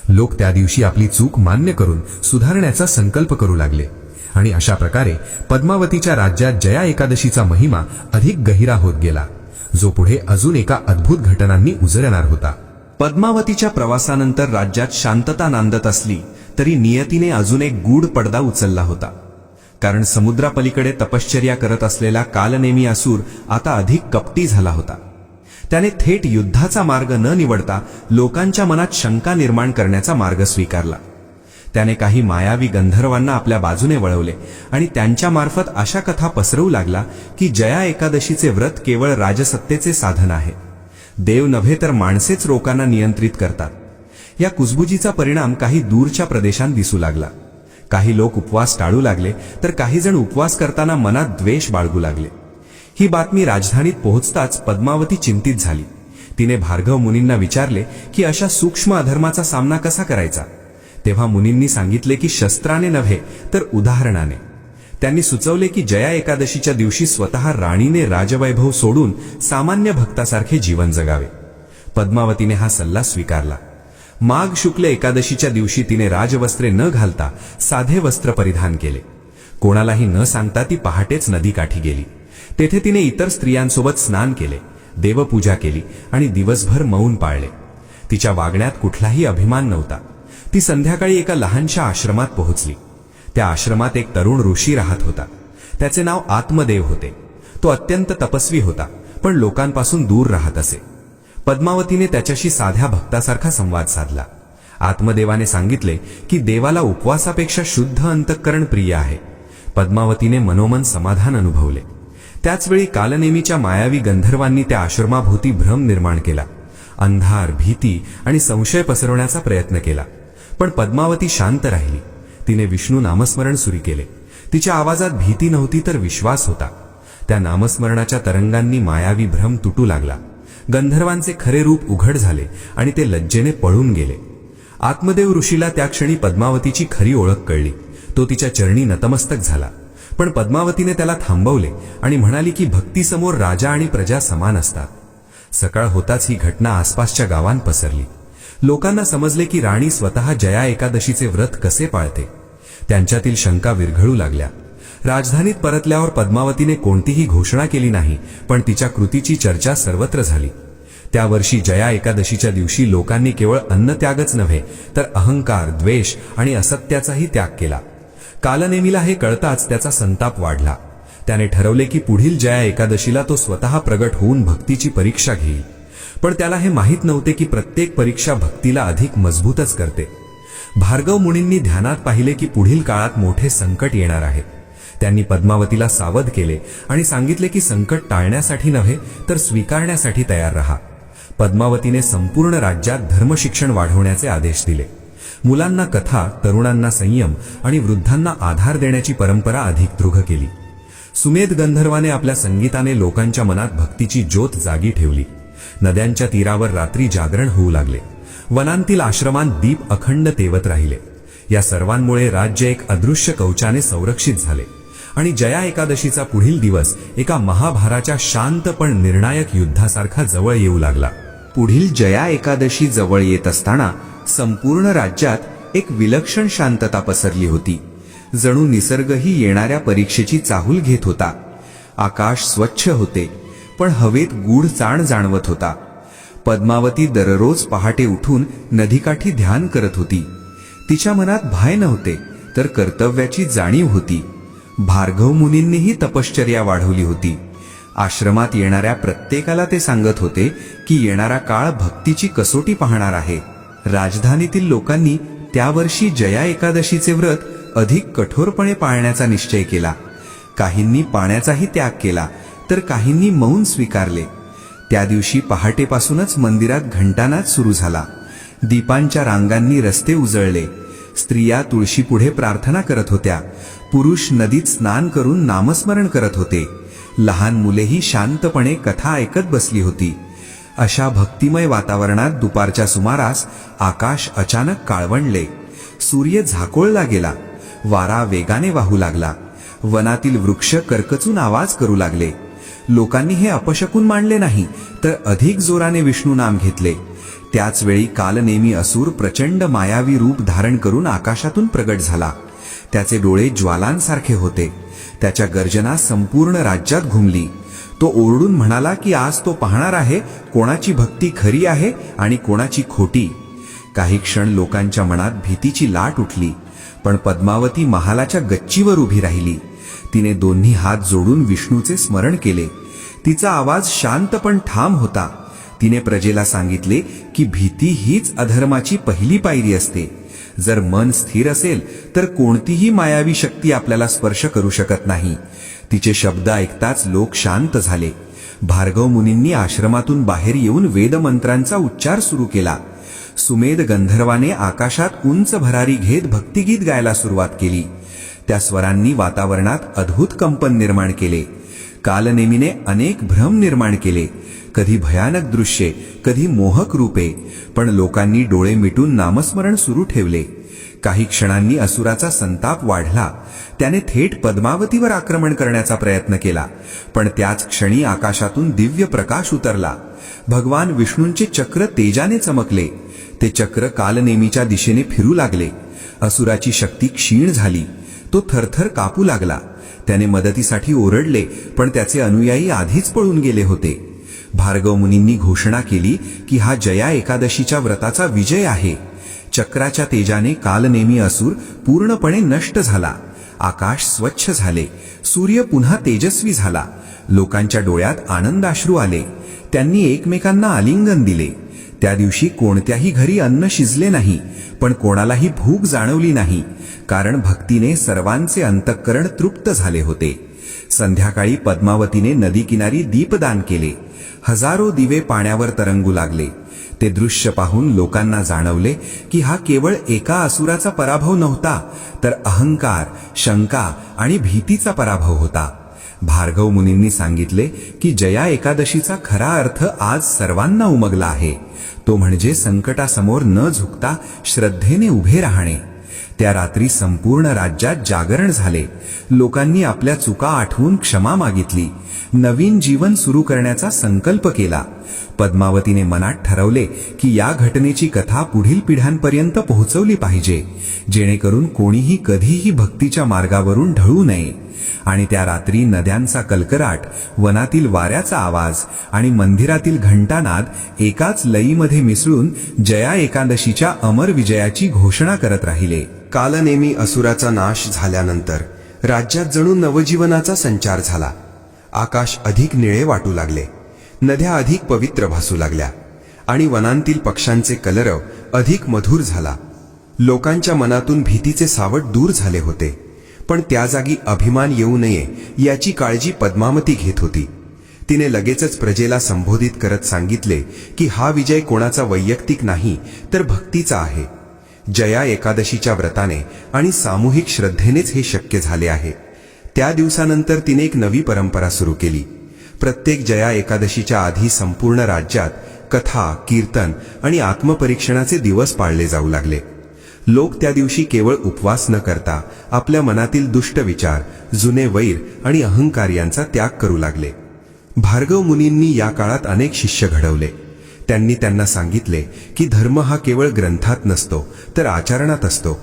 लोक त्या दिवशी आपली चूक मान्य करून सुधारण्याचा संकल्प करू लागले. आणि अशा प्रकारे पद्मावतीच्या राज्यात जया एकादशीचा महिमा अधिक गहिरा होत गेला, जो पुढे अजून एका अद्भुत घटनांनी उजळणार होता. पद्मावतीच्या प्रवासानंतर राज्यात शांतता नांदत असली तरी नियतीने अजून एक गूढ पडदा उचलला होता. कारण समुद्रापलीकडे तपश्चर्या करत असलेला कालनेमी असुर आता अधिक कपटी झाला होता. त्याने थेट युद्धाचा मार्ग न निवडता लोकांच्या मनात शंका निर्माण करण्याचा मार्ग स्वीकारला. त्याने काही मायावी गंधर्वांना आपल्या बाजूने वळवले आणि त्यांच्या मार्फत अशा कथा पसरवू लागला की जया एकादशीचे व्रत केवळ राजसत्तेचे साधन आहे. देव नव्हे तर माणसेच लोकांना नियंत्रित करतात. या कुजबुजीचा परिणाम काही दूरच्या प्रदेशांत दिसू लागला. काही लोक उपवास टाळू लागले तर काही जण उपवास करताना मनात द्वेष बाळगू लागले. ही बातमी राजधानीत पोहोचताच पद्मावती चिंतित झाली. तिने भार्गव मुनींना विचारले की अशा सूक्ष्म अधर्माचा सामना कसा करायचा. तेव्हा मुनींनी सांगितले की शस्त्राने नव्हे तर उदाहरणाने. त्यांनी सुचवले की जया एकादशीच्या दिवशी स्वतः राणीने राजवैभव सोडून सामान्य भक्तासारखे जीवन जगावे. पद्मावतीने हा सल्ला स्वीकारला. माघ शुक्ल एकादशीच्या दिवशी तिने राजवस्त्रे न घालता साधे वस्त्र परिधान केले. कोणालाही न सांगता ती पहाटेच नदीकाठी गेली. तेथे तिने इतर स्त्रियांसोबत स्नान केले, देवपूजा केली आणि दिवसभर मौन पाळले. तिच्या वागण्यात कुठलाही अभिमान नव्हता. ती संध्याकाळी एका लहानशा आश्रमात पोहोचली. त्या आश्रमात एक तरुण ऋषी राहत होता. त्याचे नाव आत्मदेव होते. तो अत्यंत तपस्वी होता, पण लोकांपासून दूर राहत असे. पद्मावतीने त्याच्याशी साध्या भक्तासारखा संवाद साधला. आत्मदेवाने सांगितले की देवाला उपवासापेक्षा शुद्ध अंतःकरण प्रिय आहे. पद्मावतीने मनोमन समाधान अनुभवले. त्याचवेळी कालनेमीच्या मायावी गंधर्वांनी त्या आश्रमाभोवती भ्रम निर्माण केला. अंधार, भीती आणि संशय पसरवण्याचा प्रयत्न केला. पण पद्मावती शांत राहिली. तिने विष्णू नामस्मरण सुरू केले. तिच्या आवाजात भीती नव्हती तर विश्वास होता. त्या नामस्मरणाच्या तरंगांनी मायावी भ्रम तुटू लागला. गंधर्वांचे खरे रूप उघड झाले आणि ते लज्जेने पळून गेले. आत्मदेव ऋषीला त्या क्षणी पद्मावतीची खरी ओळख कळली. तो तिच्या चरणी नतमस्तक झाला. पण पद्मावतीने त्याला थांबवले आणि म्हणाली की भक्तीसमोर राजा आणि प्रजा समान असतात. सकाळ होताच ही घटना आसपासच्या गावांत पसरली. लोकांना समजले की राणी स्वतः जया एकादशीचे व्रत कसे पाळते. त्यांच्यातील शंका विरघळू लागल्या. राजधानीत परतल्यावर पद्मावतीने कोणतीही घोषणा केली नाही, पण तिच्या कृतीची चर्चा सर्वत्र झाली. त्या वर्षी जया एकादशीच्या दिवशी लोकांनी केवळ अन्नत्यागच नव्हे तर अहंकार, द्वेष आणि असत्याचाही त्याग केला. कालनेमीला हे कळताच त्याचा संताप वाढला. त्याने ठरवले की पुढील जया एकादशीला तो स्वतः प्रगट होऊन भक्तीची परीक्षा घेईल. पण त्याला हे माहीत नव्हते की प्रत्येक परीक्षा भक्तीला अधिक मजबूतच करते. भार्गव मुनींनी ध्यानात पाहिले की पुढील काळात मोठे संकट येणार आहे. त्यांनी पद्मावतीला सावध केले आणि सांगितले की संकट टाळण्यासाठी नव्हे तर स्वीकारण्यासाठी तयार रहा. पद्मावतीने संपूर्ण राज्यात धर्मशिक्षण वाढवण्याचे आदेश दिले. मुलांना कथा, तरुणांना संयम आणि वृद्धांना आधार देण्याची परंपरा अधिक दृढ केली. सुमेध गंधर्वाने आपल्या संगीताने लोकांच्या मनात भक्तीची ज्योत जागी ठेवली. नद्यांच्या तीरावर रात्री जागरण होऊ लागले. वनांतील आश्रमांत दीप अखंड तेवत राहिले. या सर्वांमुळे राज्य एक अदृश्य कवचाने संरक्षित झाले आणि जया एकादशीचा पुढील दिवस एका महाभाराच्या शांत पण निर्णायक युद्धासारखा जवळ येऊ लागला. पुढील जया एकादशी जवळ येत असताना संपूर्ण राज्यात एक विलक्षण शांतता पसरली होती. जणू निसर्गही येणाऱ्या परीक्षेची चाहूल घेत होता. आकाश स्वच्छ होते, पण हवेत गूढ चाण जाणवत होता. पद्मावती दररोज पहाटे उठून नदीकाठी ध्यान करत होती. तिच्या मनात भय नव्हते तर कर्तव्याची जाणीव होती. भार्गव मुनींनीही तपश्चर्या वाढवली होती. आश्रमात येणाऱ्या प्रत्येकाला ते सांगत होते की येणारा काळ भक्तीची कसोटी पाहणार आहे. राजधानीतील लोकांनी त्यावर्षी जया एकादशीचे व्रत अधिक कठोरपणे पाळण्याचा निश्चय केला. काहींनी पाण्याचाही त्याग केला तर काहींनी मौन स्वीकारले. त्या दिवशी पहाटेपासूनच मंदिरात घंटानाद सुरू झाला. दीपांच्या रांगांनी रस्ते उजळले. स्त्रिया तुळशीपुढे प्रार्थना करत होत्या. पुरुष नदीत स्नान करून नामस्मरण करत होते. लहान मुलेही शांतपणे कथा ऐकत बसली होती. अशा भक्तिमय वातावरणात दुपारच्या सुमारास आकाश अचानक काळवंडले. सूर्य झाकोळला गेला. वारा वेगाने वाहू लागला. वनातील वृक्ष कर्कचून आवाज करू लागले. लोकांनी हे अपशकुन मानले नाही तर अधिक जोराने विष्णू नाम घेतले. त्याच वेळी कालनेमी असुर प्रचंड मायावी रूप धारण करून आकाशातून प्रगट झाला. त्याचे डोळे ज्वालांसारखे होते. त्याच्या गर्जना संपूर्ण राज्यात घुमली. तो ओरडून म्हणाला की आज तो पाहणार आहे कोणाची भक्ती खरी आहे आणि कोणाची खोटी. काही क्षण लोकांच्या मनात भीतीची लाट उठली, पण पद्मावती महालाच्या गच्चीवर उभी राहिली. तिने दोन्ही हात जोडून विष्णूचे स्मरण केले. तिचा आवाज शांत पण ठाम होता. तिने प्रजेला सांगितले की भीती हीच अधर्माची पहिली पायरी असते. जर मन स्थिर असेल तर कोणतीही मायावी शक्ती आपल्याला स्पर्श करू शकत नाही. तिचे शब्द ऐकताच लोक शांत झाले. भार्गव मुनींनी आश्रमातून बाहेर येऊन वेदमंत्रांचा उच्चार सुरू केला. सुमेध गंधर्वाने आकाशात उंच भरारी घेत भक्तिगीत गायला सुरुवात केली. त्या स्वरांनी वातावरणात अद्भुत कंपन निर्माण केले. कालनेमीने अनेक भ्रम निर्माण केले. कधी भयानक दृश्ये, कधी मोहक रूपे, पण लोकांनी डोळे मिटून नामस्मरण सुरू ठेवले. काही क्षणांनी असुराचा संताप वाढला. त्याने थेट पद्मावतीवर आक्रमण करण्याचा प्रयत्न केला, पण त्याच क्षणी आकाशातून दिव्य प्रकाश उतरला. भगवान विष्णूंचे चक्र तेजाने चमकले. ते चक्र कालनेमीच्या दिशेने फिरू लागले. असुराची शक्ती क्षीण झाली. तो थरथर कापू लागला. त्याने मदतीसाठी ओरडले, पण त्याचे अनुयायी आधीच पळून गेले होते. भार्गव मुनींनी घोषणा केली की हा जया एकादशीच्या व्रताचा विजय आहे. चक्राच्या तेजाने कालनेमी असुर पूर्णपणे नष्ट झाला. आकाश स्वच्छ झाले. सूर्य पुन्हा तेजस्वी झाला. लोकांच्या डोळ्यात आनंदाश्रू आले. त्यांनी एकमेकांना आलिंगन दिले. त्या दिवशी कोणत्याही घरी अन्न शिजले नाही, पण कोणालाही भूक जाणवली नाही, कारण भक्तीने सर्वांचे अंतःकरण तृप्त झाले होते. संध्याकाळी पद्मावतीने नदीकिनारी दीपदान केले. हजारो दिवे पाण्यावर तरंगू लागले. ते दृश्य पाहून लोकांना जाणवले की हा केवळ एका असुराचा पराभव नव्हता, तर अहंकार, शंका आणि भीतीचा पराभव होता. भार्गव मुनींनी सांगितले की जया एकादशीचा खरा अर्थ आज सर्वांना उमगला आहे. तो म्हणजे संकटासमोर न झुकता श्रद्धेने उभे राहणे. त्या रात्री संपूर्ण राज्यात जागरण झाले. लोकांनी आपल्या चुका आठवून क्षमा मागितली. नवीन जीवन सुरू करण्याचा संकल्प केला. पद्मावतीने मनात ठरवले की या घटनेची कथा पुढील पिढ्यांपर्यंत पोहोचवली पाहिजे, जेणेकरून कोणीही कधीही भक्तीच्या मार्गावरून ढळू नये. आणि त्या रात्री नद्यांचा कलकलाट, वनातील वाऱ्याचा आवाज आणि मंदिरातील घंटानाद एकाच लयीमध्ये मिसळून जया एकादशीच्या अमर विजयाची घोषणा करत राहिले. कालनेमी असुराचा नाश झाल्यानंतर राज्यात जणू नवजीवनाचा संचार झाला. आकाश अधिक निळे वाटू लागले. नद्या अधिक पवित्र भासू लागल्या आणि वनांतील पक्ष्यांचे कलरव अधिक मधुर झाला. लोकांच्या मनातून भीतीचे सावट दूर झाले होते, पण त्या जागी अभिमान येऊ नये याची काळजी पद्मावती घेत होती. तिने लगेचच प्रजेला संबोधित करत सांगितले की हा विजय कोणाचा वैयक्तिक नाही, तर भक्तीचा आहे. जया एकादशीच्या व्रताने आणि सामूहिक श्रद्धेनेच हे शक्य झाले आहे. त्या दिवसानंतर तिने एक नवी परंपरा सुरू केली. प्रत्येक जया एकादशीच्या आधी संपूर्ण राज्यात कथा, कीर्तन आणि आत्मपरीक्षणाचे दिवस पाळले जाऊ लागले. लोक त्या दिवशी केवळ उपवास न करता आपल्या मनातील दुष्ट विचार, जुने वैर आणि अहंकार यांचा त्याग करू लागले. भार्गव मुनींनी या काळात अनेक शिष्य घडवले. त्यांनी त्यांना सांगितले की धर्म हा केवळ ग्रंथात नसतो, तर आचरणात असतो.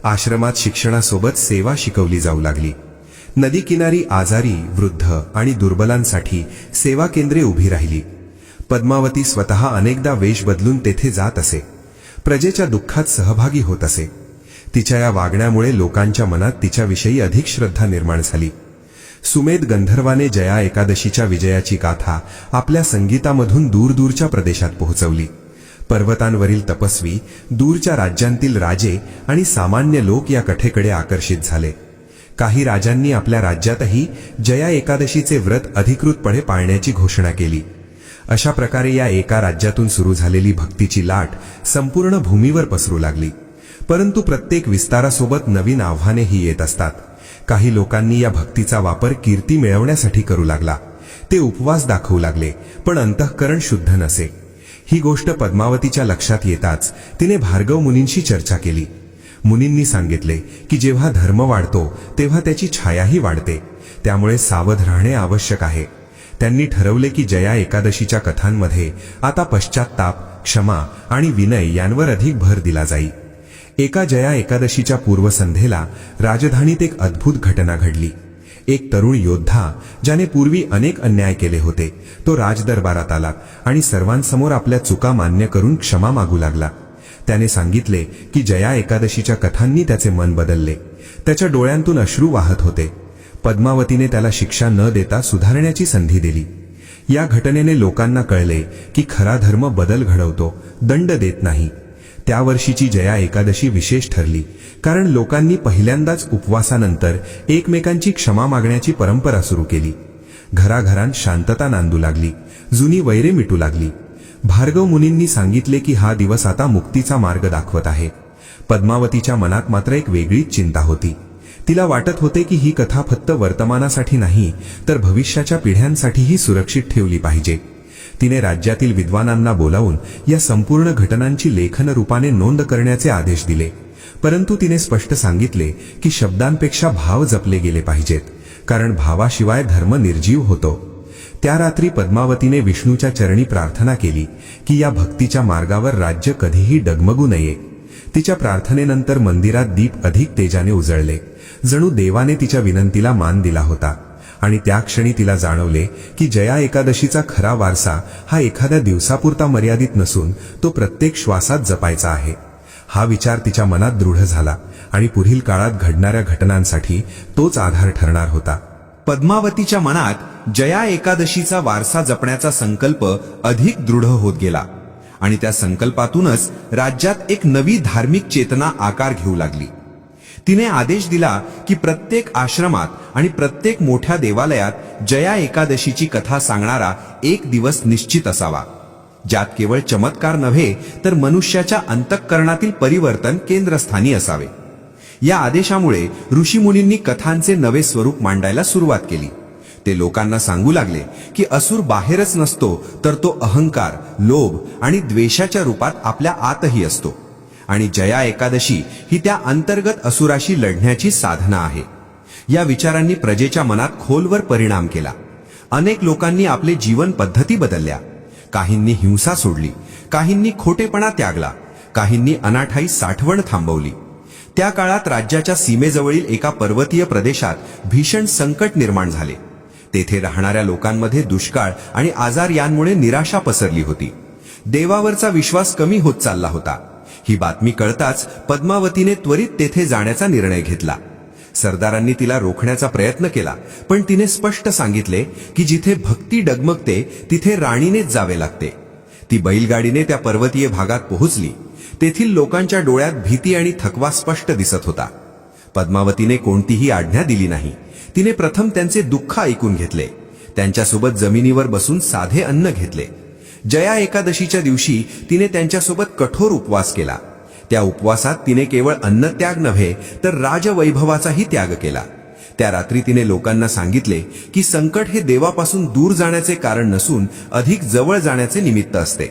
आश्रमात शिक्षणासोबत सेवा शिकवली जाऊ लागली. नदी किनारी आजारी, वृद्ध आणि दुर्बलांसाठी सेवा केंद्रे उभी राहिली. पद्मावती स्वतः अनेकदा वेश बदलून तेथे जात असे. प्रजेच्या दुःखात सहभागी होत असे. तिच्या या वागण्यामुळे लोकांच्या मनात तिच्याविषयी अधिक श्रद्धा निर्माण झाली. सुमेध गंधर्वाने जया एकादशीच्या विजयाची गाथा आपल्या संगीतामधून दूरदूरच्या प्रदेशात पोहोचवली. पर्वतांवरील तपस्वी, दूरच्या राज्यांतील राजे आणि सामान्य लोक या कथेकडे आकर्षित झाले. काही राजांनी आपल्या राज्यातही जया एकादशीचे व्रत अधिकृतपणे पाळण्याची घोषणा केली. अशा प्रकारे या एका राज्यातून सुरू झालेली भक्तीची लाट संपूर्ण भूमीवर पसरू लागली. परंतु प्रत्येक विस्तारासोबत नवीन आव्हानेही येत असतात. काही लोकांनी या भक्तीचा वापर कीर्ती मिळवण्यासाठी करू लागला. ते उपवास दाखवू लागले, पण अंतःकरण शुद्ध नसे. ही गोष्ट पद्मावतीच्या लक्षात येताच तिने भार्गव मुनींशी चर्चा केली. मुनींनी सांगितले की जेव्हा धर्म वाढतो तेव्हा त्याची छायाही वाढते, त्यामुळे सावध राहणे आवश्यक आहे. त्यांनी ठरवले की जया एकादशीच्या कथांमध्ये आता पश्चात्ताप, क्षमा आणि विनय यांवर अधिक भर दिला जाईल. एका जया एकादशीच्या पूर्वसंध्येला राजधानीत एक अद्भुत घटना घडली. एक तरुण योद्धा, ज्याने पूर्वी अनेक अन्याय केले होते, तो राजदरबारात आला आणि सर्वांसमोर आपल्या चुका मान्य करून क्षमा मागू लागला. त्याने सांगितले की जया एकादशीच्या कथांनी त्याचे मन बदलले. त्याच्या डोळ्यांतून अश्रू वाहत होते. पद्मावतीने त्याला शिक्षा न देता सुधारण्याची संधी दिली. या घटनेने लोकांना कळले की खरा धर्म बदल घडवतो, दंड देत नाही. त्या वर्षीची जया एकादशी विशेष ठरली, कारण लोकांनी पहिल्यांदाच उपवासानंतर एकमेकांची क्षमा मागण्याची परंपरा सुरू केली. घराघरांत शांतता नांदू लागली. जुनी वैरे मिटू लागली. भार्गव मुनींनी सांगितले की हा दिवस आता मुक्तीचा मार्ग दाखवत आहे. पद्मावतीच्या मनात मात्र एक वेगळीच चिंता होती. तिला वाटत होते की ही कथा फक्त वर्तमानासाठी नाही, तर भविष्याच्या पिढ्यांसाठीही सुरक्षित ठेवली पाहिजे. तिने राज्यातील विद्वानांना बोलावून या संपूर्ण घटनांची लेखन रूपाने नोंद करण्याचे आदेश दिले. परंतु तिने स्पष्ट सांगितले की शब्दांपेक्षा भाव जपले गेले पाहिजेत, कारण भावाशिवाय धर्म निर्जीव होतो. त्या रात्री पद्मावतीने विष्णूच्या चरणी प्रार्थना केली की या भक्तीच्या मार्गावर राज्य कधीही डगमगू नये. तिच्या प्रार्थनेनंतर मंदिरात दीप अधिक तेजाने उजळले, जणू देवाने तिच्या विनंतीला मान दिला होता. आणि त्या क्षणी तिला जाणवले की जया एकादशीचा खरा वारसा हा एखाद्या दिवसापुरता मर्यादित नसून तो प्रत्येक श्वासात जपायचा आहे. हा विचार तिच्या मनात दृढ झाला आणि पुढील काळात घडणाऱ्या घटनांसाठी तोच आधार ठरणार होता. पद्मावतीच्या मनात जया एकादशीचा वारसा जपण्याचा संकल्प अधिक दृढ होत गेला आणि त्या संकल्पातूनच राज्यात एक नवी धार्मिक चेतना आकार घेऊ लागली. तिने आदेश दिला की प्रत्येक आश्रमात आणि प्रत्येक मोठ्या देवालयात जया एकादशीची कथा सांगणारा एक दिवस निश्चित असावा, ज्यात केवळ चमत्कार नव्हे तर मनुष्याच्या अंतःकरणातील परिवर्तन केंद्रस्थानी असावे. या आदेशामुळे ऋषीमुनींनी कथांचे नवे स्वरूप मांडायला सुरुवात केली. ते लोकांना सांगू लागले की असुर बाहेरच नसतो, तर तो अहंकार, लोभ आणि द्वेषाच्या रूपात आपल्या आतही असतो आणि जया एकादशी ही त्या अंतर्गत असुराशी लढण्याची साधना आहे. या विचारांनी प्रजेच्या मनात खोलवर परिणाम केला. अनेक लोकांनी आपले जीवन पद्धती बदलल्या. काहींनी हिंसा सोडली, काहींनी खोटेपणा त्यागला, काहींनी अनाठाई साठवण थांबवली. त्या काळात राज्याच्या सीमेजवळील एका पर्वतीय प्रदेशात भीषण संकट निर्माण झाले. तेथे राहणाऱ्या लोकांमध्ये दुष्काळ आणि आजार यांमुळे निराशा पसरली होती. देवावरचा विश्वास कमी होत चालला होता. ही बातमी कळताच पद्मावतीने त्वरित तेथे जाण्याचा निर्णय घेतला. सरदारांनी तिला रोखण्याचा प्रयत्न केला, पण तिने स्पष्ट सांगितले की जिथे भक्ती डगमगते तिथे राणीनेच जावे लागते. ती बैलगाडीने त्या पर्वतीय भागात पोहोचली. तेथील लोकांच्या डोळ्यात भीती आणि थकवा स्पष्ट दिसत होता. पद्मावतीने कोणतीही आज्ञा दिली नाही. तिने प्रथम त्यांचे दुःख ऐकून घेतले. त्यांच्यासोबत जमिनीवर बसून साधे अन्न घेतले. जया एकादशीच्या दिवशी तिने त्यांच्यासोबत कठोर उपवास केला. त्या उपवासात तिने केवळ अन्नत्याग नव्हे तर राजवैभवाचाही त्याग केला. त्या रात्री तिने लोकांना सांगितले की संकट हे देवापासून दूर जाण्याचे कारण नसून अधिक जवळ जाण्याचे निमित्त असते.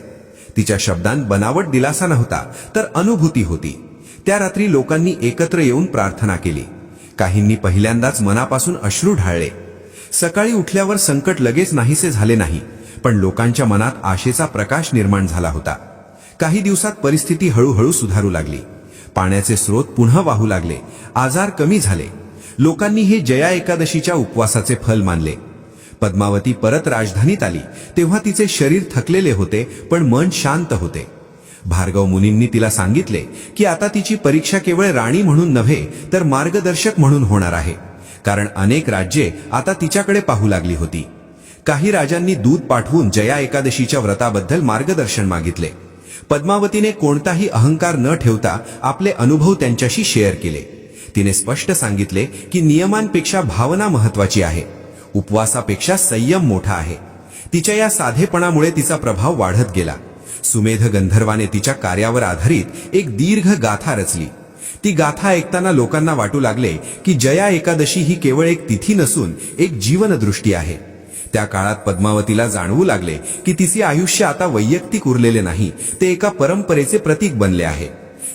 तिच्या शब्दांत बनावट दिलासा नव्हता, तर अनुभूती होती. त्या रात्री लोकांनी एकत्र येऊन प्रार्थना केली. काहींनी पहिल्यांदाच मनापासून अश्रू ढाळले. सकाळी उठल्यावर संकट लगेच नाहीसे झाले नाही, पण लोकांच्या मनात आशेचा प्रकाश निर्माण झाला होता. काही दिवसात परिस्थिती हळूहळू सुधारू लागली. पाण्याचे स्रोत पुन्हा वाहू लागले. आजार कमी झाले. लोकांनी हे जया एकादशीच्या उपवासाचे फल मानले. पद्मावती परत राजधानीत आली तेव्हा तिचे शरीर थकलेले होते, पण मन शांत होते. भार्गव मुनींनी तिला सांगितले की आता तिची परीक्षा केवळ राणी म्हणून नव्हे तर मार्गदर्शक म्हणून होणार आहे, कारण अनेक राज्ये आता तिच्याकडे पाहू लागली होती. काही राजांनी दूत पाठवून जया एकादशीच्या व्रताबद्दल मार्गदर्शन मागितले. पद्मावतीने कोणताही अहंकार न ठेवता आपले अनुभव त्यांच्याशी शेअर केले. तिने स्पष्ट सांगितले की नियमांपेक्षा भावना महत्वाची आहे, उपवासापेक्षा संयम मोठा आहे. तिच्या या साधेपणामुळे तिचा प्रभाव वाढत गेला. सुमेध गंधर्वाने तिच्या कार्यावर आधारित एक दीर्घ गाथा रचली. ती गाथा ऐकताना लोकांना वाटू लागले की जया एकादशी ही केवळ एक तिथी नसून एक जीवनदृष्टी आहे. त्या काळात पद्मावतीला जाणवू लागले की तिचे आयुष्य आता वैयक्तिक उरलेले नाही, ते एका परंपरेचे प्रतीक बनले आहे.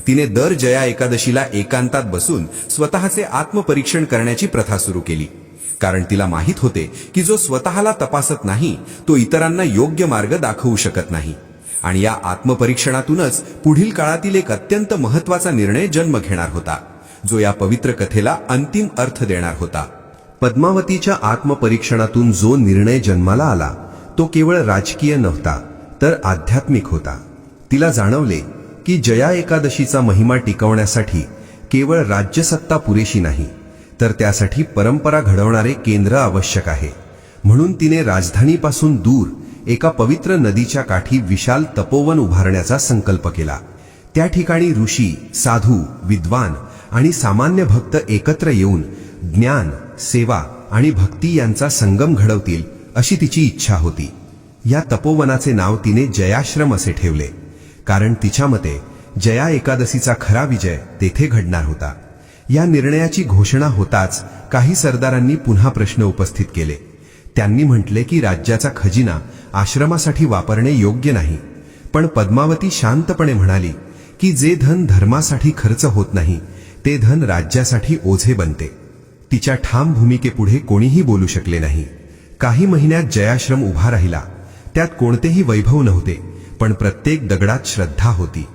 तिने दर जया एकादशीला एकांतात बसून स्वतःचे आत्मपरीक्षण करण्याची प्रथा सुरू केली, कारण तिला माहीत होते की जो स्वतःला तपासत नाही तो इतरांना योग्य मार्ग दाखवू शकत नाही. आणि या आत्मपरीक्षणातूनच पुढील काळातील एक अत्यंत महत्वाचा निर्णय जन्म घेणार होता, जो या पवित्र कथेला अंतिम अर्थ देणार होता. पद्मावतीच्या आत्मपरीक्षणातून जो निर्णय जन्माला आला तो केवळ राजकीय नव्हता तर आध्यात्मिक होता. तिला जाणवले की जया एकादशीचा महिमा टिकवण्यासाठी केवळ राज्यसत्ता पुरेशी नाही, तर त्यासाठी परंपरा घडवणारे केंद्र आवश्यक आहे. म्हणून तिने राजधानीपासून दूर एका पवित्र नदीच्या काठी विशाल तपोवन उभारण्याचा संकल्प केला. त्या ठिकाणी ऋषी, साधू, विद्वान आणि सामान्य भक्त एकत्र येऊन ज्ञान, सेवा आणि भक्ती यांचा संगम घडवतील अशी तिची इच्छा होती. या तपोवनाचे नाव तिने जयाश्रम असे ठेवले, कारण तिच्या मते जया एकादशीचा खरा विजय तेथे घडणार होता. या निर्णयाची घोषणा होताच काही सरदारांनी पुन्हा प्रश्न उपस्थित केले. त्यांनी म्हटले की राज्याचा खजिना आश्रमासाठी वापरणे योग्य नाही, पण पद्मावती शांतपणे म्हणाली की जे धन धर्मासाठी खर्च होत नाही ते धन राज्यासाठी ओझे बनते. तिच्या ठाम भूमिकेपुढे कोणीही बोलू शकले नाही. काही महिन्यात जयाश्रम उभा राहिला. त्यात कोणतेही वैभव नव्हते, पण प्रत्येक दगडात श्रद्धा होती.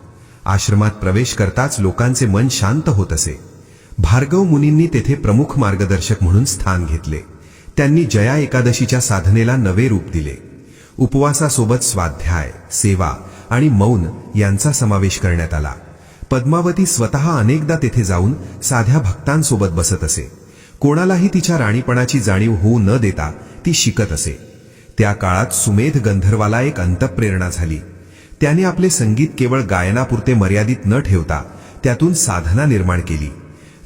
आश्रमात प्रवेश करताच लोकांचे मन शांत होत असे. भार्गव मुनींनी तेथे प्रमुख मार्गदर्शक म्हणून स्थान घेतले. त्यांनी जया एकादशीच्या साधनेला नवे रूप दिले. उपवासासोबत स्वाध्याय, सेवा आणि मौन यांचा समावेश करण्यात आला. पद्मावती स्वतः अनेकदा तेथे जाऊन साध्या भक्तांसोबत बसत असे. कोणालाही तिच्या राणीपणाची जाणीव होऊ न देता ती शिकत असे. त्या काळात सुमेध गंधर्वाला एक अंतःप्रेरणा झाली. त्याने आपले संगीत केवळ गायनापुरते मर्यादित न ठेवता त्यातून साधना निर्माण केली.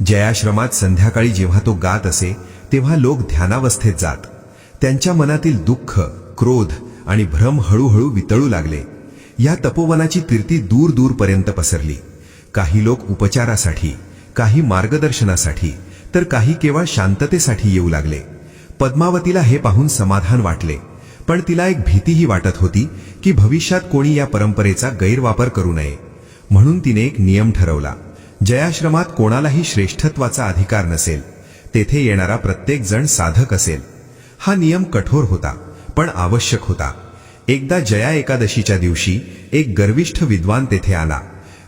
जयाश्रमात संध्याकाळी जेव्हा तो गात असे तेव्हा लोक ध्यानावस्थेत जात. त्यांच्या मनातील दुःख, क्रोध आणि भ्रम हळूहळू वितळू लागले. या तपोवनाची कीर्ती दूर दूरपर्यंत पसरली. काही लोक उपचारासाठी, काही मार्गदर्शनासाठी, तर काही केवळ शांततेसाठी येऊ लागले. पद्मावतीला हे पाहून समाधान वाटले, पण तिला एक भीतीही वाटत होती की भविष्यात कोणी या परंपरेचा गैरवापर करू नये. म्हणून तिने एक नियम ठरवला. जयाश्रमात कोणालाही श्रेष्ठत्वाचा अधिकार नसेल. तेथे येणारा प्रत्येक जण साधक असेल. हा नियम कठोर होता, पण आवश्यक होता. एकदा जया एकादशीच्या दिवशी एक गर्विष्ठ विद्वान तेथे आला.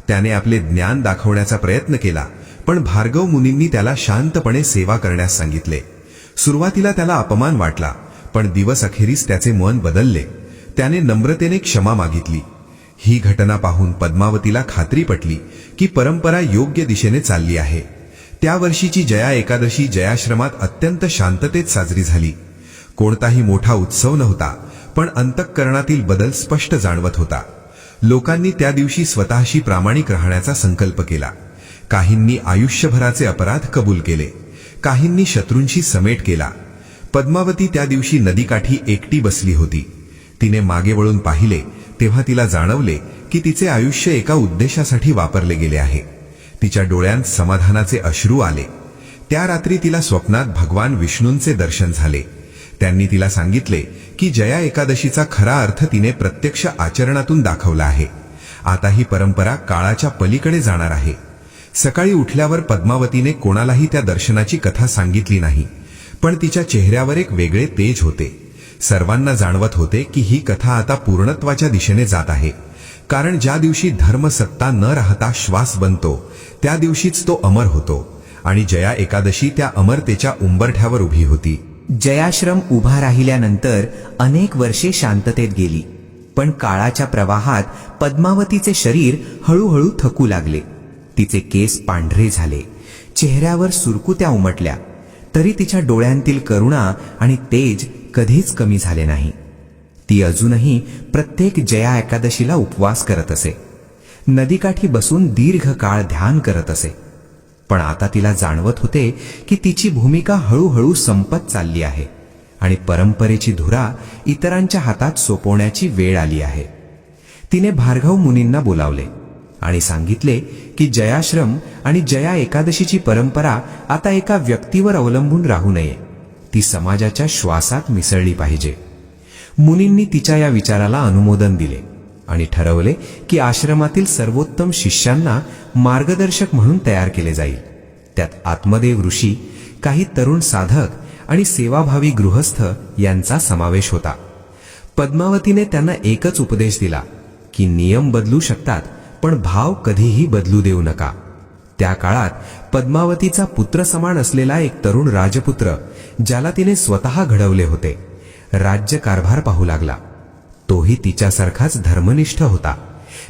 त्याने आपले ज्ञान दाखवण्याचा प्रयत्न केला, पण भार्गव मुनींनी त्याला शांतपणे सेवा करण्यास सांगितले. सुरुवातीला त्याला अपमान वाटला, पण दिवस अखेरीस त्याचे मन बदलले. त्याने नम्रतेने क्षमा मागितली. ही घटना पाहून पद्मावतीला खात्री पटली की परंपरा योग्य दिशेने चालली आहे. त्या वर्षीची जया एकादशी जयाश्रमात अत्यंत शांततेत साजरी झाली. कोणताही मोठा उत्सव नव्हता, पण अंतःकरणातील बदल स्पष्ट जाणवत होता. लोकांनी त्या दिवशी स्वतःशी प्रामाणिक राहण्याचा संकल्प केला. काहींनी आयुष्यभराचे अपराध कबूल केले, काहींनी शत्रूंशी समेट केला. पद्मावती त्या दिवशी नदीकाठी एकटी बसली होती. तिने मागे वळून पाहिले तेव्हा तिला जाणवले की तिचे आयुष्य एका उद्देशासाठी वापरले गेले आहे. तिच्या डोळ्यांत समाधानाचे अश्रू आले. त्या रात्री तिला स्वप्नात भगवान विष्णूंचे दर्शन झाले. त्यांनी तिला सांगितले की जया एकादशीचा खरा अर्थ तिने प्रत्यक्ष आचरणातून दाखवला आहे. आता ही परंपरा काळाच्या पलीकडे जाणार आहे. सकाळी उठल्यावर पद्मावतीने कोणालाही त्या दर्शनाची कथा सांगितली नाही, पण तिच्या चेहऱ्यावर एक वेगळे तेज होते. सर्वांना जाणवत होते की ही कथा आता पूर्णत्वाच्या दिशेने जात आहे. कारण ज्या दिवशी धर्म सत्ता न राहता श्वास बनतो त्या दिवशीच तो अमर होतो. आणि जया एकादशी त्या अमरतेच्या उंबरठ्यावर उभी होती. जयाश्रम उभा राहिल्यानंतर अनेक वर्षे शांततेत गेली. पण काळाच्या प्रवाहात पद्मावतीचे शरीर हळूहळू थकू लागले. तिचे केस पांढरे झाले, चेहऱ्यावर सुरकुत्या उमटल्या, तरी तिच्या डोळ्यांतील करुणा आणि तेज कधीच कमी झाले नाही. ती अजूनही प्रत्येक जया एकादशीला उपवास करत असे. नदीकाठी बसून दीर्घ काळ ध्यान करत असे. पण आता तिला जाणवत होते की तिची भूमिका हळूहळू संपत चालली आहे आणि परंपरेची धुरा इतरांच्या हातात सोपवण्याची वेळ आली आहे. तिने भार्गव मुनींना बोलावले आणि सांगितले की जयाश्रम आणि जया एकादशीची परंपरा आता एका व्यक्तीवर अवलंबून राहू नये. ती समाजाच्या श्वासात मिसळली पाहिजे. मुनींनी तिच्या या विचाराला अनुमोदन दिले आणि ठरवले की आश्रमातील सर्वोत्तम शिष्यांना मार्गदर्शक म्हणून तयार केले जाईल. त्यात आत्मदेव ऋषी, काही तरुण साधक आणि सेवाभावी गृहस्थ यांचा समावेश होता. पद्मावतीने त्यांना एकच उपदेश दिला की नियम बदलू शकतात, पण भाव कधीही बदलू देऊ नका. त्या काळात पद्मावतीचा पुत्रसमान असलेला एक तरुण राजपुत्र, ज्याला तिने स्वतः घडवले होते, राज्यकारभार पाहू लागला. तोही तिच्यासारखाच धर्मनिष्ठ होता.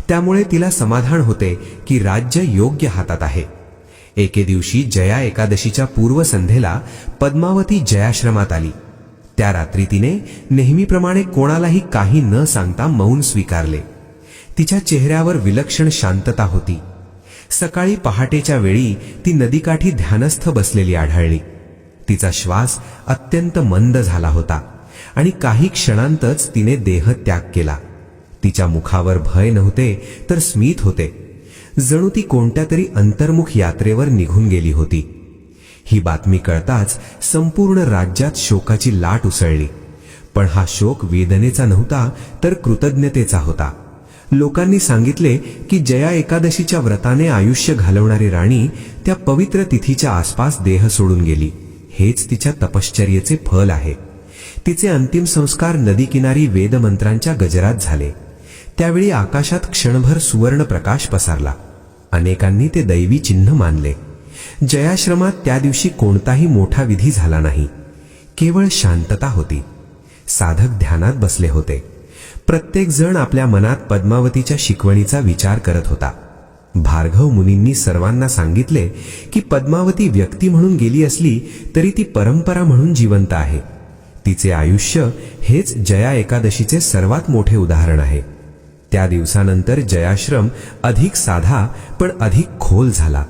त्यामुळे तिला समाधान होते की राज्य योग्य हातात आहे. एके दिवशी जया एकादशीच्या पूर्वसंध्येला पद्मावती जयाश्रमात आली. त्या रात्री तिने नेहमीप्रमाणे कोणालाही काही न सांगता मौन स्वीकारले. तिच्या चेहऱ्यावर विलक्षण शांतता होती. सकाळी पहाटेच्या वेळी ती नदीकाठी ध्यानस्थ बसलेली आढळली. तिचा श्वास अत्यंत मंद झाला होता आणि काही क्षणांतच तिने देहत्याग केला. तिच्या मुखावर भय नव्हते, तर स्मित होते. जणू ती कोणत्या तरी अंतर्मुख यात्रेवर निघून गेली होती. ही बातमी कळताच संपूर्ण राज्यात शोकाची लाट उसळली. पण हा शोक वेदनेचा नव्हता, तर कृतज्ञतेचा होता. लोकांनी सांगितले की जया एकादशीच्या व्रताने आयुष्य घालवणारी राणी त्या पवित्र तिथीच्या आसपास देह सोडून गेली. हेच तिच्या तपश्चर्येचे फल आहे. तिचे अंतिम संस्कार नदीकिनारी वेदमंत्रांच्या गजरात झाले. त्यावेळी आकाशात क्षणभर सुवर्ण प्रकाश पसरला. अनेकांनी ते दैवी चिन्ह मानले. जयाश्रमात त्या दिवशी कोणताही मोठा विधी झाला नाही. केवळ शांतता होती. साधक ध्यानात बसले होते. प्रत्येक जण आपल्या मनात पद्मावतीच्या शिकवणीचा विचार करत होता. भार्गव मुनींनी सर्वांना सांगितले की पद्मावती व्यक्ती म्हणून गेली असली तरी ती परंपरा म्हणून जिवंत आहे. तिचे आयुष्य हेच जया एकादशीचे सर्वात मोठे उदाहरण आहे. त्या दिवसानंतर जयाश्रम अधिक साधा पण अधिक खोल झाला.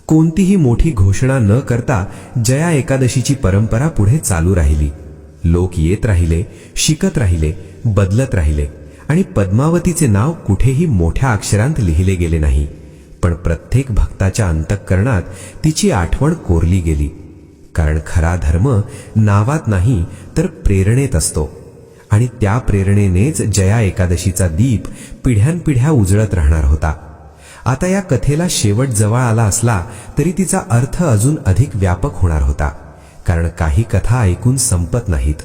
कोणतीही मोठी घोषणा न करता जया एकादशीची परंपरा पुढे चालू राहिली. लोक येत राहिले, शिकत राहिले, बदलत राहिले आणि पद्मावतीचे नाव कुठेही मोठ्या अक्षरांत लिहिले गेले नाही, पण प्रत्येक भक्ताच्या अंतःकरणात तिची आठवण कोरली गेली. कारण खरा धर्म नावात नाही तर प्रेरणेत असतो आणि त्या प्रेरणेनेच जया एकादशीचा दीप पिढ्यानपिढ्या उजळत राहणार होता. आता या कथेला शेवट जवळ आला असला तरी तिचा अर्थ अजून अधिक व्यापक होणार होता. कारण काही कथा ऐकून संपत नाहीत,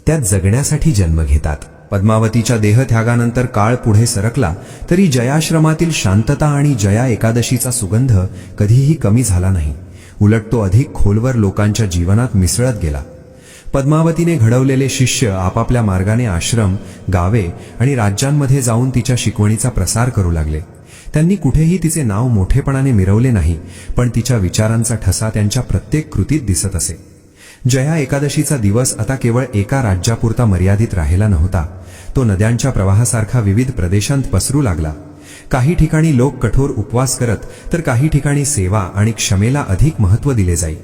त्या जगण्यासाठी जन्म घेतात. पद्मावतीच्या देहत्यागानंतर काळ पुढे सरकला तरी जयाश्रमातील शांतता आणि जया एकादशीचा सुगंध कधीही कमी झाला नाही. उलट तो अधिक खोलवर लोकांच्या जीवनात मिसळत गेला. पद्मावतीने घडवलेले शिष्य आपापल्या मार्गाने आश्रम, गावे आणि राज्यांमध्ये जाऊन तिच्या शिकवणीचा प्रसार करू लागले. त्यांनी कुठेही तिचे नाव मोठेपणाने मिरवले नाही, पण तिच्या विचारांचा ठसा त्यांच्या प्रत्येक कृतीत दिसत असे. जया एकादशीचा दिवस आता केवळ एका राज्यापुरता मर्यादित राहिला नव्हता. तो नद्यांच्या प्रवाहासारखा विविध प्रदेशांत पसरू लागला. काही ठिकाणी लोक कठोर उपवास करत तर काही ठिकाणी सेवा आणि क्षमेला अधिक महत्त्व दिले जाई.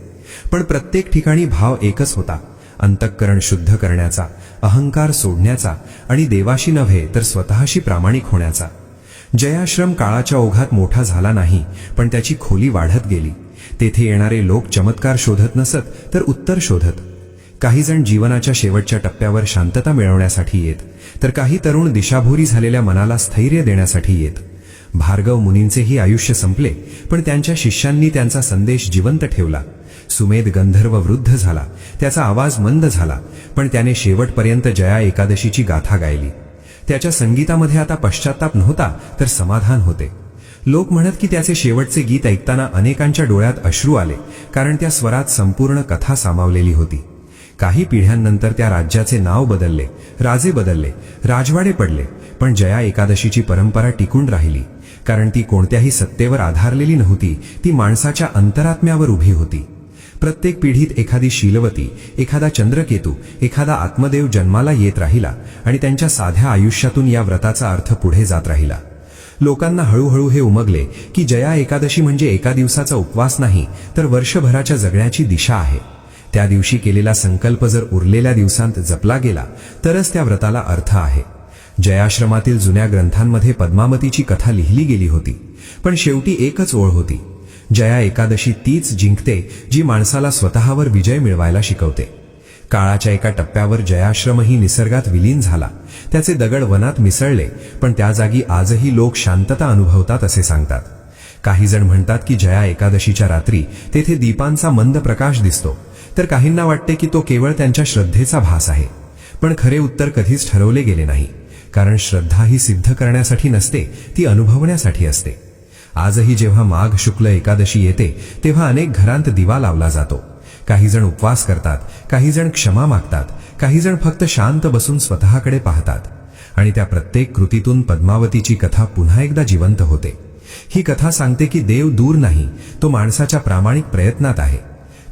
पण प्रत्येक ठिकाणी भाव एकच होता, अंतःकरण शुद्ध करण्याचा, अहंकार सोडण्याचा आणि देवाशी नव्हे तर स्वतःशी प्रामाणिक होण्याचा. जयाश्रम काळाच्या ओघात मोठा झाला नाही, पण त्याची खोली वाढत गेली. तेथे येणारे लोक चमत्कार शोधत नसत तर उत्तर शोधत. काही जण जीवनाच्या शेवटच्या टप्प्यावर शांतता मिळवण्यासाठी येत, तर काही तरुण दिशाभूरी झालेल्या मनाला स्थैर्य देण्यासाठी येत. भार्गव मुनींचेही आयुष्य संपले, पण त्यांच्या शिष्यांनी त्यांचा संदेश जिवंत ठेवला. सुमेध गंधर्व वृद्ध झाला, त्याचा आवाज मंद झाला, पण त्याने शेवटपर्यंत जया एकादशीची गाथा गायली. त्याच्या संगीतामध्ये आता पश्चाताप नव्हता तर समाधान होते. लोक म्हणत की त्याचे शेवटचे गीत ऐकताना अनेकांच्या डोळ्यात अश्रू आले, कारण त्या स्वरात संपूर्ण कथा सामावलेली होती. काही पिढ्यांनंतर त्या राज्याचे नाव बदलले, राजे बदलले, राजवाडे पडले, पण जया एकादशीची परंपरा टिकून राहिली. कारण ती कोणत्याही सत्तेवर आधारलेली नव्हती, ती माणसाच्या अंतरात्म्यावर उभी होती. प्रत्येक पिढीत एखादी शीलवती, एखादा चंद्रकेतू, एखादा आत्मदेव जन्माला येत राहिला आणि त्यांच्या साध्या आयुष्यातून या व्रताचा अर्थ पुढे जात राहिला. लोकांना हळूहळू हे उमगले की जया एकादशी म्हणजे एका दिवसाचा उपवास नाही, तर वर्षभराच्या जगण्याची दिशा आहे. त्या दिवशी केलेला संकल्प जर उरलेल्या दिवसांत जपला गेला तरच त्या व्रताला अर्थ आहे. जयाश्रमातील जुन्या ग्रंथांमध्ये पद्मावतीची कथा लिहिली गेली होती, पण शेवटी एकच ओळ होती, जया एकादशी तीच जिंकते जी माणसाला स्वतःवर विजय मिळवायला शिकवते. काळाच्या एका टप्प्यावर जयाश्रमही निसर्गात विलीन झाला. त्याचे दगड वनात मिसळले, पण त्या जागी आजही लोक शांतता अनुभवतात असे सांगतात. काही जण म्हणतात की जया एकादशीच्या रात्री तेथे दीपांचा मंद प्रकाश दिसतो, तर काहींना वाटते की तो केवळ त्यांच्या श्रद्धेचा भास आहे. पण खरे उत्तर कधीच ठरवले गेले नाही, कारण श्रद्धा ही सिद्ध करण्यासाठी नसते, ती अनुभवण्यासाठी असते. आजही जेव्हा माघ शुक्ल एकादशी येते तेव्हा अनेक घरांत दिवा लावला जातो. काही जण उपवास करतात, काही जण क्षमा मागतात, काही जण फक्त शांत बसून स्वतःकडे पाहतात. आणि त्या प्रत्येक कृतीतून पद्मावतीची कथा पुन्हा एकदा जिवंत होते. ही कथा सांगते की देव दूर नाही, तो माणसाच्या प्रामाणिक प्रयत्नात आहे.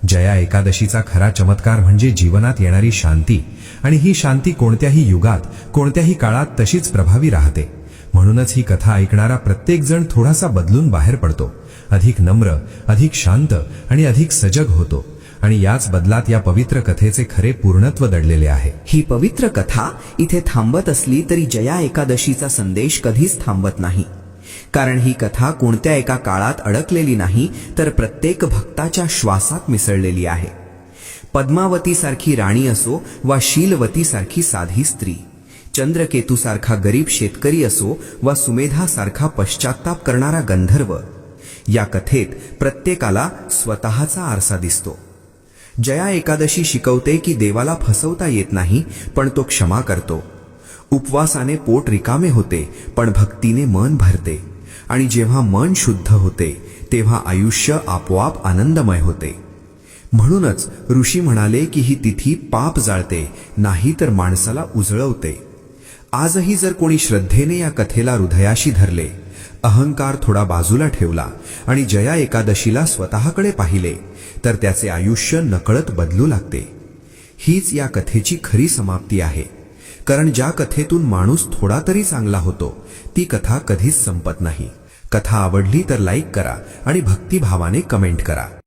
जया एकादशीचा खरा चमत्कार म्हणजे जीवनात येणारी शांती, आणि ही शांती कोणत्याही युगात, कोणत्याही काळात तशीच प्रभावी राहते. म्हणूनच ही कथा ऐकणारा प्रत्येक जण थोडासा बदलून बाहेर पडतो, अधिक नम्र, अधिक शांत आणि अधिक सजग होतो. आणि याच बदलात या पवित्र कथेचे खरे पूर्णत्व दडलेले आहे. ही पवित्र कथा इथे थांबत असली तरी जया एकादशीचा संदेश कधीच थांबत नाही. कारण ही कथा कोणत्या एका काळात अडकलेली नाही, तर प्रत्येक भक्ताच्या श्वासात मिसळलेली आहे. पद्मावतीसारखी राणी असो वा शीलवतीसारखी साधी स्त्री, चंद्रकेतूसारखा गरीब शेतकरी असो वा सुमेधासारखा पश्चात्ताप करणारा गंधर्व, या कथेत प्रत्येकाला स्वतःचा आरसा दिसतो. जया एकादशी शिकवते की देवाला फसवता येत नाही, पण तो क्षमा करतो. उपवासाने पोट रिकामे होते, पण भक्तीने मन भरते. आणि जेव्हा मन शुद्ध होते तेव्हा आयुष्य आपोआप आनंदमय होते. म्हणूनच ऋषी म्हणाले की ही तिथी पाप जाळते, नाही तर माणसाला उजळवते. आजही जर कोणी श्रद्धेने या कथेला हृदयाशी धरले, अहंकार थोडा बाजूला ठेवला आणि जया एकादशीला स्वतःकडे पाहिले, तर त्याचे आयुष्य नकळत बदलू लागते. हीच या कथेची खरी समाप्ती आहे. कारण ज्या कथेतून माणूस थोडा तरी चांगला होतो, ती कथा कधीच संपत नाही. कथा आवडली तर लाईक करा आणि भक्तिभावाने कमेंट करा.